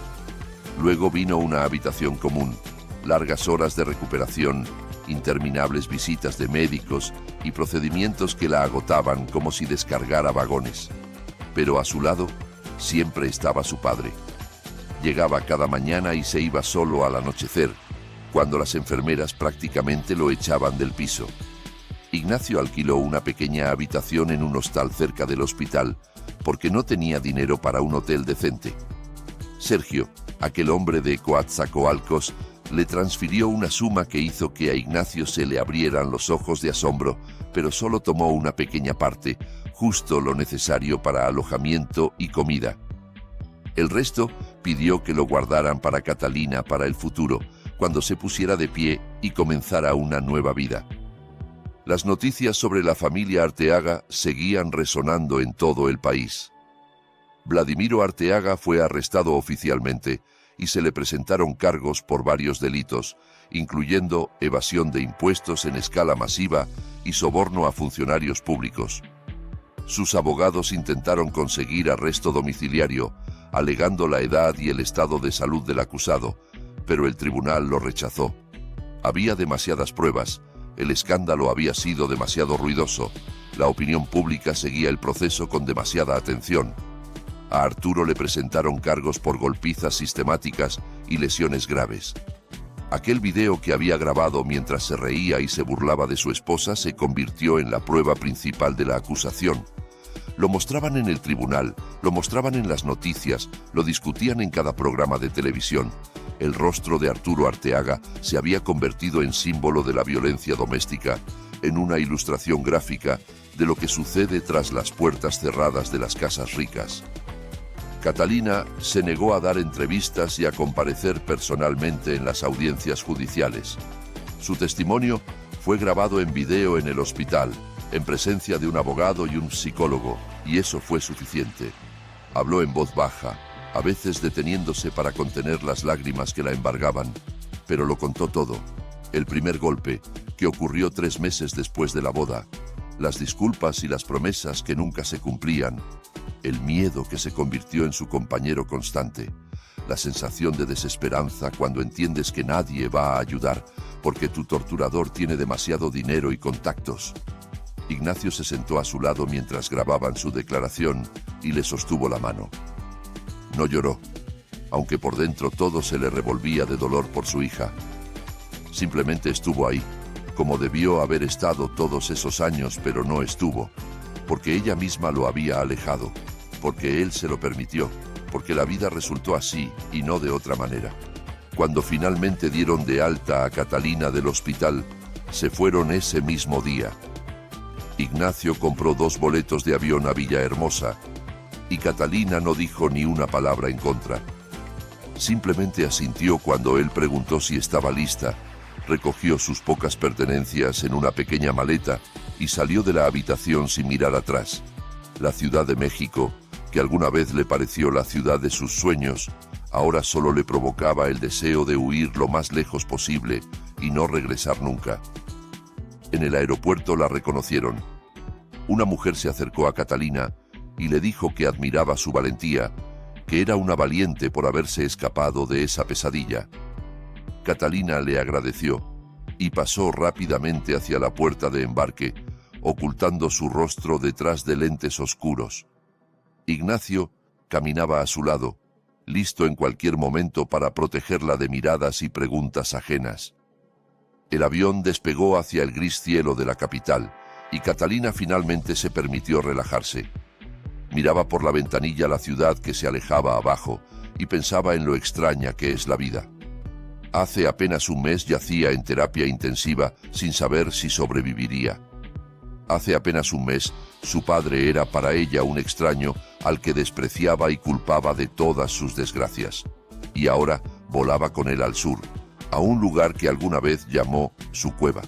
Luego vino una habitación común, largas horas de recuperación, interminables visitas de médicos y procedimientos que la agotaban como si descargara vagones. Pero a su lado siempre estaba su padre. Llegaba cada mañana y se iba solo al anochecer, cuando las enfermeras prácticamente lo echaban del piso. Ignacio alquiló una pequeña habitación en un hostal cerca del hospital, porque no tenía dinero para un hotel decente. Sergio, aquel hombre de Coatzacoalcos, le transfirió una suma que hizo que a Ignacio se le abrieran los ojos de asombro, pero solo tomó una pequeña parte, justo lo necesario para alojamiento y comida. El resto pidió que lo guardaran para Catalina para el futuro, cuando se pusiera de pie y comenzara una nueva vida. Las noticias sobre la familia Arteaga seguían resonando en todo el país. Vladimiro Arteaga fue arrestado oficialmente y se le presentaron cargos por varios delitos, incluyendo evasión de impuestos en escala masiva y soborno a funcionarios públicos. Sus abogados intentaron conseguir arresto domiciliario, alegando la edad y el estado de salud del acusado, pero el tribunal lo rechazó. Había demasiadas pruebas, el escándalo había sido demasiado ruidoso, la opinión pública seguía el proceso con demasiada atención. A Arturo le presentaron cargos por golpizas sistemáticas y lesiones graves. Aquel video que había grabado mientras se reía y se burlaba de su esposa se convirtió en la prueba principal de la acusación. Lo mostraban en el tribunal, lo mostraban en las noticias, lo discutían en cada programa de televisión. El rostro de Arturo Arteaga se había convertido en símbolo de la violencia doméstica, en una ilustración gráfica de lo que sucede tras las puertas cerradas de las casas ricas. Catalina se negó a dar entrevistas y a comparecer personalmente en las audiencias judiciales. Su testimonio fue grabado en video en el hospital, en presencia de un abogado y un psicólogo, y eso fue suficiente. Habló en voz baja, a veces deteniéndose para contener las lágrimas que la embargaban, pero lo contó todo. El primer golpe, que ocurrió 3 meses después de la boda, las disculpas y las promesas que nunca se cumplían, el miedo que se convirtió en su compañero constante, la sensación de desesperanza cuando entiendes que nadie va a ayudar porque tu torturador tiene demasiado dinero y contactos. Ignacio se sentó a su lado mientras grababan su declaración y le sostuvo la mano. No lloró, aunque por dentro todo se le revolvía de dolor por su hija. Simplemente estuvo ahí, como debió haber estado todos esos años, pero no estuvo, porque ella misma lo había alejado, porque él se lo permitió, porque la vida resultó así y no de otra manera. Cuando finalmente dieron de alta a Catalina del hospital, se fueron ese mismo día. Ignacio compró 2 boletos de avión a Villahermosa y Catalina no dijo ni una palabra en contra. Simplemente asintió cuando él preguntó si estaba lista, recogió sus pocas pertenencias en una pequeña maleta y salió de la habitación sin mirar atrás. La Ciudad de México, que alguna vez le pareció la ciudad de sus sueños, ahora solo le provocaba el deseo de huir lo más lejos posible y no regresar nunca. En el aeropuerto la reconocieron. Una mujer se acercó a Catalina y le dijo que admiraba su valentía, que era una valiente por haberse escapado de esa pesadilla. Catalina le agradeció y pasó rápidamente hacia la puerta de embarque, ocultando su rostro detrás de lentes oscuros. Ignacio caminaba a su lado, listo en cualquier momento para protegerla de miradas y preguntas ajenas. El avión despegó hacia el gris cielo de la capital y Catalina finalmente se permitió relajarse. Miraba por la ventanilla la ciudad que se alejaba abajo y pensaba en lo extraña que es la vida. Hace apenas un mes yacía en terapia intensiva sin saber si sobreviviría. Hace apenas un mes, su padre era para ella un extraño al que despreciaba y culpaba de todas sus desgracias. Y ahora volaba con él al sur, a un lugar que alguna vez llamó su cueva.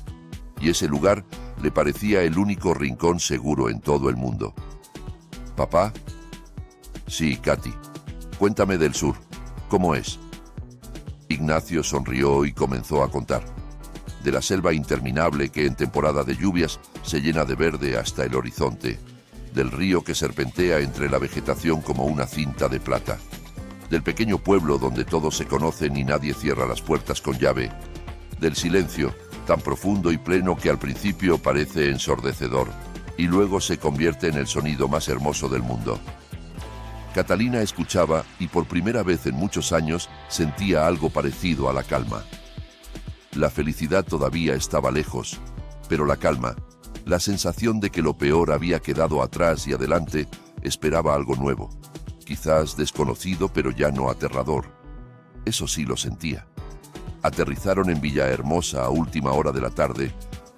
Y ese lugar le parecía el único rincón seguro en todo el mundo. ¿Papá? Sí, Katy. Cuéntame del sur. ¿Cómo es? Ignacio sonrió y comenzó a contar. De la selva interminable que en temporada de lluvias se llena de verde hasta el horizonte, del río que serpentea entre la vegetación como una cinta de plata, del pequeño pueblo donde todos se conocen y nadie cierra las puertas con llave, del silencio, tan profundo y pleno que al principio parece ensordecedor, y luego se convierte en el sonido más hermoso del mundo. Catalina escuchaba y por primera vez en muchos años sentía algo parecido a la calma. La felicidad todavía estaba lejos, pero la calma, la sensación de que lo peor había quedado atrás y adelante, esperaba algo nuevo. Quizás desconocido, pero ya no aterrador. Eso sí lo sentía. Aterrizaron en Villahermosa a última hora de la tarde,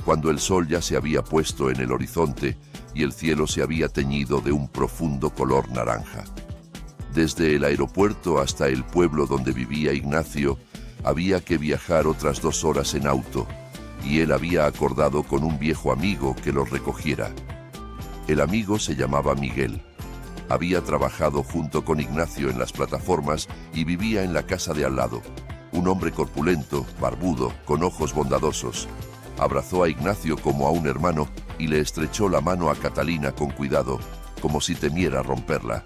cuando el sol ya se había puesto en el horizonte y el cielo se había teñido de un profundo color naranja. Desde el aeropuerto hasta el pueblo donde vivía Ignacio, había que viajar otras 2 horas en auto, y él había acordado con un viejo amigo que los recogiera. El amigo se llamaba Miguel. Había trabajado junto con Ignacio en las plataformas y vivía en la casa de al lado. Un hombre corpulento, barbudo, con ojos bondadosos. Abrazó a Ignacio como a un hermano y le estrechó la mano a Catalina con cuidado, como si temiera romperla.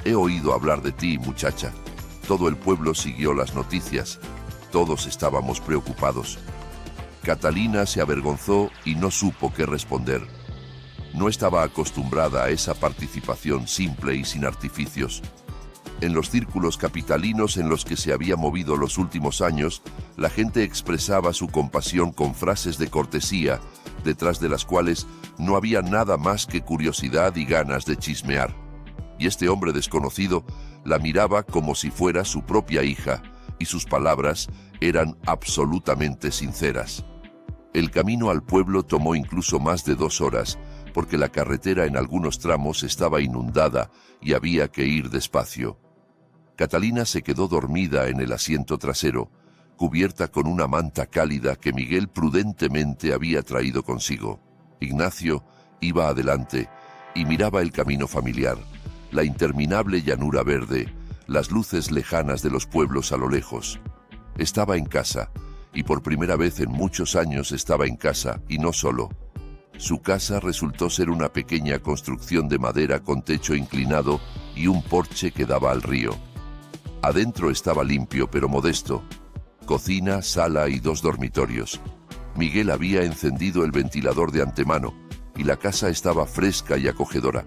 He oído hablar de ti, muchacha. Todo el pueblo siguió las noticias. Todos estábamos preocupados. Catalina se avergonzó y no supo qué responder. No estaba acostumbrada a esa participación simple y sin artificios. En los círculos capitalinos en los que se había movido los últimos años, la gente expresaba su compasión con frases de cortesía, detrás de las cuales no había nada más que curiosidad y ganas de chismear. Y este hombre desconocido la miraba como si fuera su propia hija, y sus palabras eran absolutamente sinceras. El camino al pueblo tomó incluso más de 2 horas, porque la carretera en algunos tramos estaba inundada y había que ir despacio. Catalina se quedó dormida en el asiento trasero, cubierta con una manta cálida que Miguel prudentemente había traído consigo. Ignacio iba adelante y miraba el camino familiar, la interminable llanura verde, las luces lejanas de los pueblos a lo lejos. Estaba en casa, y por primera vez en muchos años estaba en casa, y no solo. Su casa resultó ser una pequeña construcción de madera con techo inclinado y un porche que daba al río. Adentro estaba limpio pero modesto. Cocina, sala y 2 dormitorios. Miguel había encendido el ventilador de antemano y la casa estaba fresca y acogedora.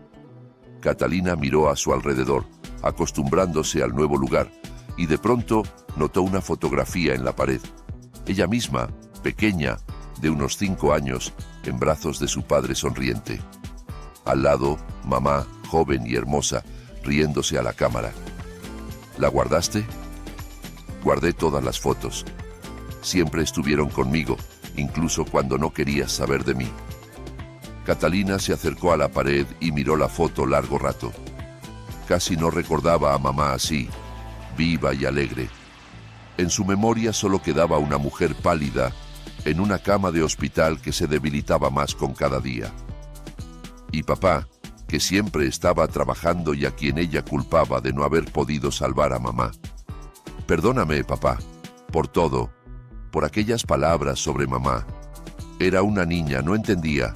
Catalina miró a su alrededor, acostumbrándose al nuevo lugar, y de pronto notó una fotografía en la pared. Ella misma, pequeña, de unos 5 años, en brazos de su padre sonriente. Al lado, mamá, joven y hermosa, riéndose a la cámara. ¿La guardaste? Guardé todas las fotos. Siempre estuvieron conmigo, incluso cuando no querías saber de mí. Catalina se acercó a la pared y miró la foto largo rato. Casi no recordaba a mamá así, viva y alegre. En su memoria solo quedaba una mujer pálida en una cama de hospital que se debilitaba más con cada día. Y papá, que siempre estaba trabajando y a quien ella culpaba de no haber podido salvar a mamá. Perdóname, papá, por todo, por aquellas palabras sobre mamá. Era una niña, no entendía.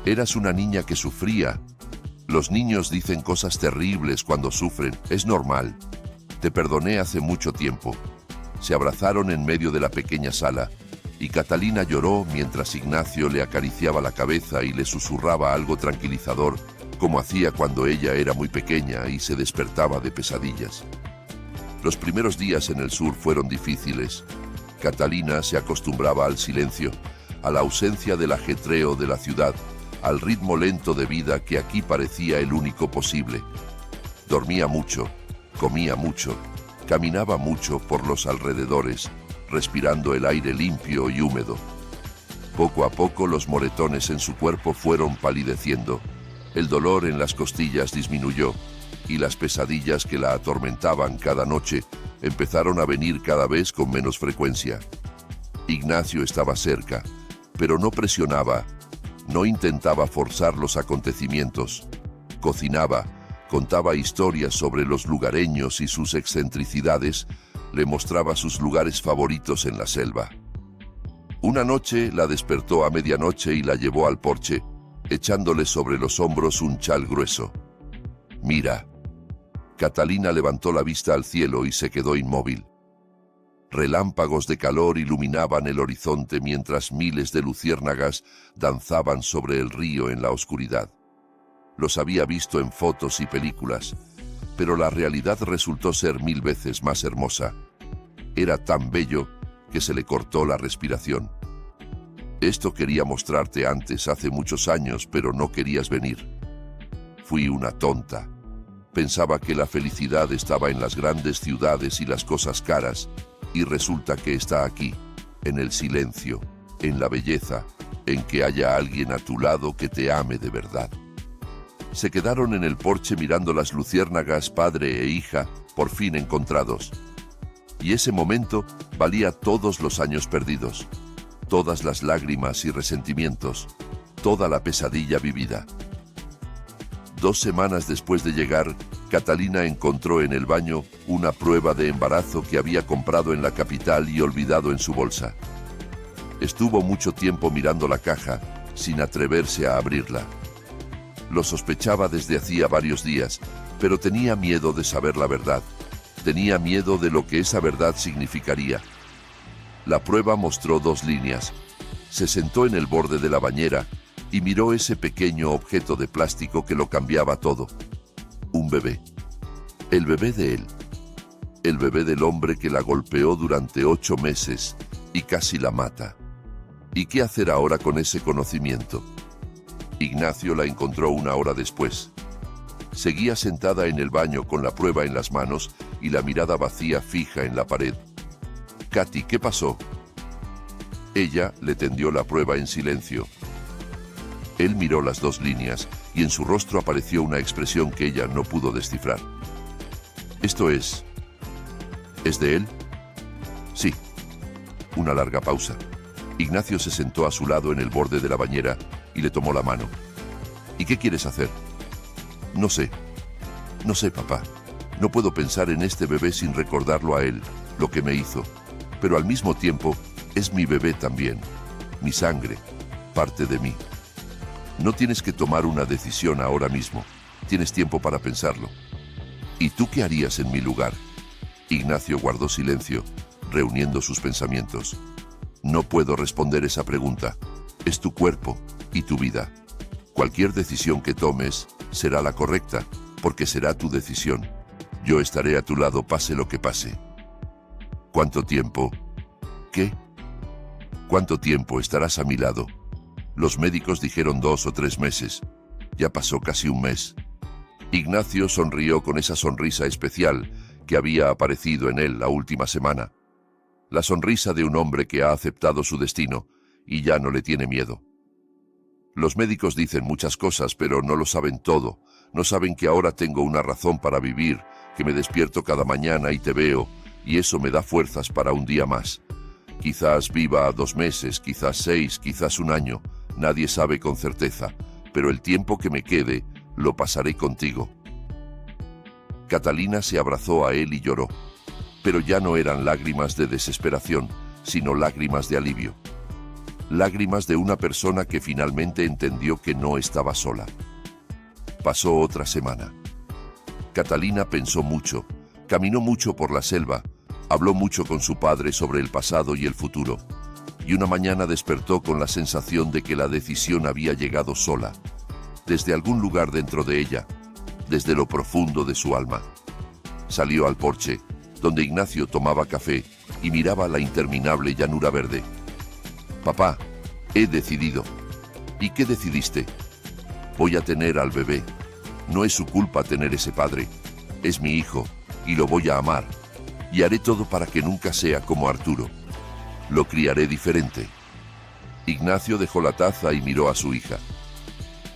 Eras una niña que sufría. Los niños dicen cosas terribles cuando sufren, es normal. Te perdoné hace mucho tiempo. Se abrazaron en medio de la pequeña sala, y Catalina lloró mientras Ignacio le acariciaba la cabeza y le susurraba algo tranquilizador, como hacía cuando ella era muy pequeña y se despertaba de pesadillas. Los primeros días en el sur fueron difíciles. Catalina se acostumbraba al silencio, a la ausencia del ajetreo de la ciudad, al ritmo lento de vida que aquí parecía el único posible. Dormía mucho, comía mucho, caminaba mucho por los alrededores, respirando el aire limpio y húmedo. Poco a poco los moretones en su cuerpo fueron palideciendo, el dolor en las costillas disminuyó, y las pesadillas que la atormentaban cada noche empezaron a venir cada vez con menos frecuencia. Ignacio estaba cerca, pero no presionaba, no intentaba forzar los acontecimientos. Cocinaba, contaba historias sobre los lugareños y sus excentricidades, le mostraba sus lugares favoritos en la selva. Una noche la despertó a medianoche y la llevó al porche, echándole sobre los hombros un chal grueso. «Mira». Catalina levantó la vista al cielo y se quedó inmóvil. Relámpagos de calor iluminaban el horizonte mientras miles de luciérnagas danzaban sobre el río en la oscuridad. Los había visto en fotos y películas, pero la realidad resultó ser 1000 veces más hermosa. Era tan bello que se le cortó la respiración. Esto quería mostrarte antes, hace muchos años, pero no querías venir. Fui una tonta. Pensaba que la felicidad estaba en las grandes ciudades y las cosas caras, y resulta que está aquí, en el silencio, en la belleza, en que haya alguien a tu lado que te ame de verdad. Se quedaron en el porche mirando las luciérnagas, padre e hija, por fin encontrados. Y ese momento valía todos los años perdidos, todas las lágrimas y resentimientos, toda la pesadilla vivida. 2 semanas después de llegar, Catalina encontró en el baño una prueba de embarazo que había comprado en la capital y olvidado en su bolsa. Estuvo mucho tiempo mirando la caja, sin atreverse a abrirla. Lo sospechaba desde hacía varios días, pero tenía miedo de saber la verdad. Tenía miedo de lo que esa verdad significaría. La prueba mostró 2 líneas. Se sentó en el borde de la bañera y miró ese pequeño objeto de plástico que lo cambiaba todo. Un bebé. El bebé de él. El bebé del hombre que la golpeó durante 8 meses y casi la mata. ¿Y qué hacer ahora con ese conocimiento? Ignacio la encontró una hora después. Seguía sentada en el baño con la prueba en las manos y la mirada vacía fija en la pared. Katy, ¿qué pasó? Ella le tendió la prueba en silencio. Él miró las dos líneas y en su rostro apareció una expresión que ella no pudo descifrar. ¿Esto es de él? Sí. Una larga pausa. Ignacio se sentó a su lado en el borde de la bañera y le tomó la mano. ¿Y qué quieres hacer? No sé, papá. No puedo pensar en este bebé sin recordarlo a él, lo que me hizo. Pero al mismo tiempo, es mi bebé también, mi sangre, parte de mí. No tienes que tomar una decisión ahora mismo. Tienes tiempo para pensarlo. ¿Y tú qué harías en mi lugar? Ignacio guardó silencio, reuniendo sus pensamientos. No puedo responder esa pregunta. Es tu cuerpo y tu vida. Cualquier decisión que tomes será la correcta, porque será tu decisión. Yo estaré a tu lado pase lo que pase. ¿Cuánto tiempo? ¿Qué? ¿Cuánto tiempo estarás a mi lado? Los médicos dijeron 2 o 3 meses. Ya pasó casi un mes. Ignacio sonrió con esa sonrisa especial que había aparecido en él la última semana. La sonrisa de un hombre que ha aceptado su destino y ya no le tiene miedo. Los médicos dicen muchas cosas, pero no lo saben todo. No saben que ahora tengo una razón para vivir, que me despierto cada mañana y te veo, y eso me da fuerzas para un día más. Quizás viva 2 meses, quizás 6, quizás 1 año. Nadie sabe con certeza, pero el tiempo que me quede, lo pasaré contigo. Catalina se abrazó a él y lloró. Pero ya no eran lágrimas de desesperación, sino lágrimas de alivio. Lágrimas de una persona que finalmente entendió que no estaba sola. Pasó otra semana. Catalina pensó mucho, caminó mucho por la selva, habló mucho con su padre sobre el pasado y el futuro, y una mañana despertó con la sensación de que la decisión había llegado sola, desde algún lugar dentro de ella, desde lo profundo de su alma. Salió al porche, donde Ignacio tomaba café y miraba la interminable llanura verde. Papá, he decidido. ¿Y qué decidiste? Voy a tener al bebé. No es su culpa tener ese padre. Es mi hijo, y lo voy a amar. Y haré todo para que nunca sea como Arturo. Lo criaré diferente. Ignacio dejó la taza y miró a su hija.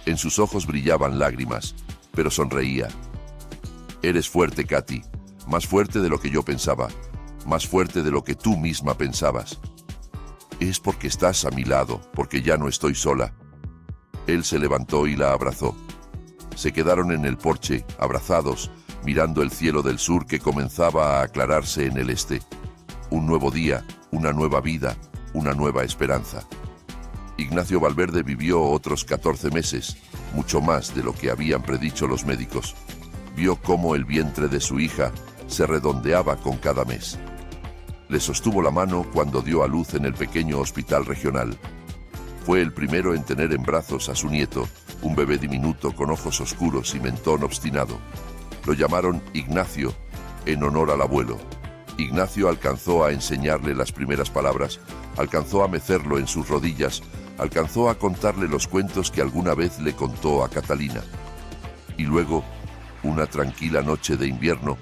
En sus ojos brillaban lágrimas, pero sonreía. Eres fuerte, Katy. Más fuerte de lo que yo pensaba. Más fuerte de lo que tú misma pensabas. Es porque estás a mi lado, porque ya no estoy sola. Él se levantó y la abrazó. Se quedaron en el porche, abrazados, mirando el cielo del sur que comenzaba a aclararse en el este. Un nuevo día, una nueva vida, una nueva esperanza. Ignacio Valverde vivió otros 14 meses, mucho más de lo que habían predicho los médicos. Vio cómo el vientre de su hija se redondeaba con cada mes. Le sostuvo la mano cuando dio a luz en el pequeño hospital regional. Fue el primero en tener en brazos a su nieto, un bebé diminuto con ojos oscuros y mentón obstinado. Lo llamaron Ignacio, en honor al abuelo. Ignacio alcanzó a enseñarle las primeras palabras, alcanzó a mecerlo en sus rodillas, alcanzó a contarle los cuentos que alguna vez le contó a Catalina. Y luego, una tranquila noche de invierno,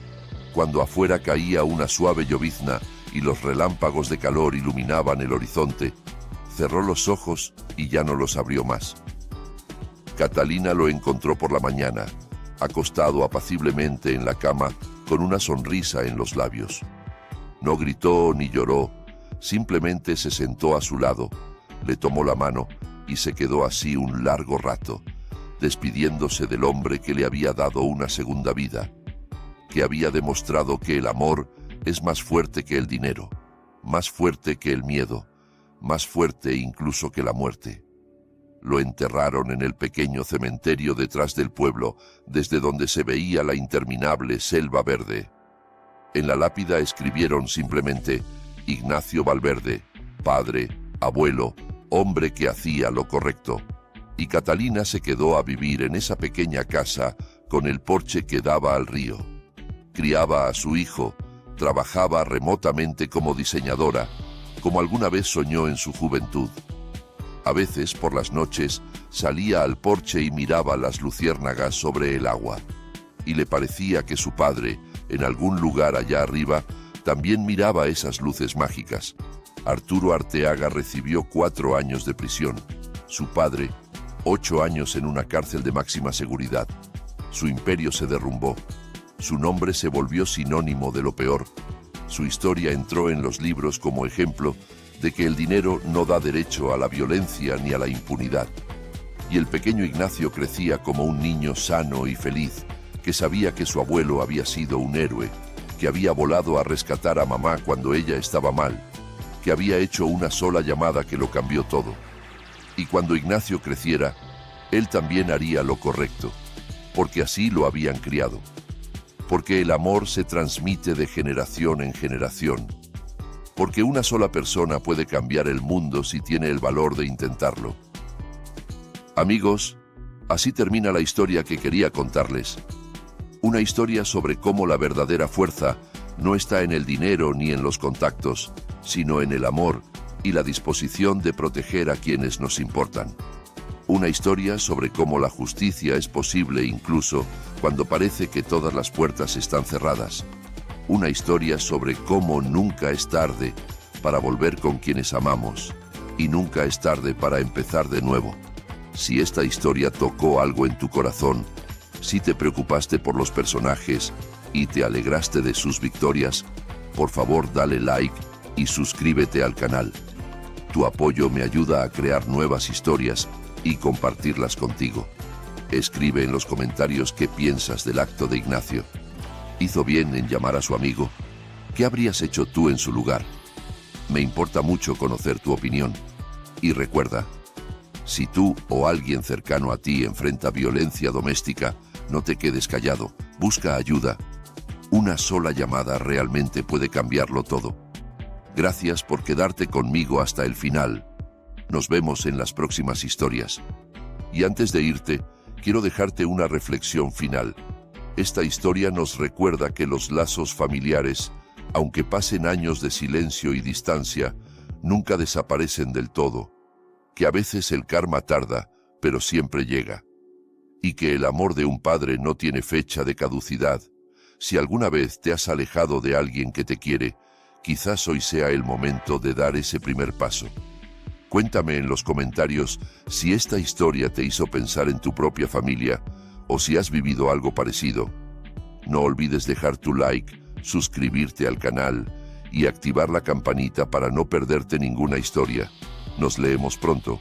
cuando afuera caía una suave llovizna y los relámpagos de calor iluminaban el horizonte, cerró los ojos y ya no los abrió más. Catalina lo encontró por la mañana, acostado apaciblemente en la cama, con una sonrisa en los labios. No gritó ni lloró, simplemente se sentó a su lado, le tomó la mano y se quedó así un largo rato, despidiéndose del hombre que le había dado una segunda vida, que había demostrado que el amor es más fuerte que el dinero, más fuerte que el miedo, más fuerte incluso que la muerte. Lo enterraron en el pequeño cementerio detrás del pueblo, desde donde se veía la interminable selva verde. En la lápida escribieron simplemente Ignacio Valverde, padre, abuelo, hombre que hacía lo correcto. Y Catalina se quedó a vivir en esa pequeña casa con el porche que daba al río. Criaba a su hijo, trabajaba remotamente como diseñadora, como alguna vez soñó en su juventud. A veces, por las noches, salía al porche y miraba las luciérnagas sobre el agua. Y le parecía que su padre, en algún lugar allá arriba, también miraba esas luces mágicas. Arturo Arteaga recibió 4 años de prisión. Su padre, 8 años en una cárcel de máxima seguridad. Su imperio se derrumbó. Su nombre se volvió sinónimo de lo peor. Su historia entró en los libros como ejemplo de que el dinero no da derecho a la violencia ni a la impunidad. Y el pequeño Ignacio crecía como un niño sano y feliz, que sabía que su abuelo había sido un héroe, que había volado a rescatar a mamá cuando ella estaba mal, que había hecho una sola llamada que lo cambió todo. Y cuando Ignacio creciera, él también haría lo correcto, porque así lo habían criado. Porque el amor se transmite de generación en generación. Porque una sola persona puede cambiar el mundo si tiene el valor de intentarlo. Amigos, así termina la historia que quería contarles. Una historia sobre cómo la verdadera fuerza no está en el dinero ni en los contactos, sino en el amor y la disposición de proteger a quienes nos importan. Una historia sobre cómo la justicia es posible incluso cuando parece que todas las puertas están cerradas. Una historia sobre cómo nunca es tarde para volver con quienes amamos y nunca es tarde para empezar de nuevo. Si esta historia tocó algo en tu corazón, si te preocupaste por los personajes y te alegraste de sus victorias, por favor dale like y suscríbete al canal. Tu apoyo me ayuda a crear nuevas historias y compartirlas contigo. Escribe en los comentarios qué piensas del acto de Ignacio. ¿Hizo bien en llamar a su amigo? ¿Qué habrías hecho tú en su lugar? Me importa mucho conocer tu opinión. Y recuerda, si tú o alguien cercano a ti enfrenta violencia doméstica, no te quedes callado, busca ayuda. Una sola llamada realmente puede cambiarlo todo. Gracias por quedarte conmigo hasta el final. Nos vemos en las próximas historias. Y antes de irte, quiero dejarte una reflexión final. Esta historia nos recuerda que los lazos familiares, aunque pasen años de silencio y distancia, nunca desaparecen del todo. Que a veces el karma tarda, pero siempre llega. Y que el amor de un padre no tiene fecha de caducidad. Si alguna vez te has alejado de alguien que te quiere, quizás hoy sea el momento de dar ese primer paso. Cuéntame en los comentarios si esta historia te hizo pensar en tu propia familia o si has vivido algo parecido. No olvides dejar tu like, suscribirte al canal y activar la campanita para no perderte ninguna historia. Nos leemos pronto.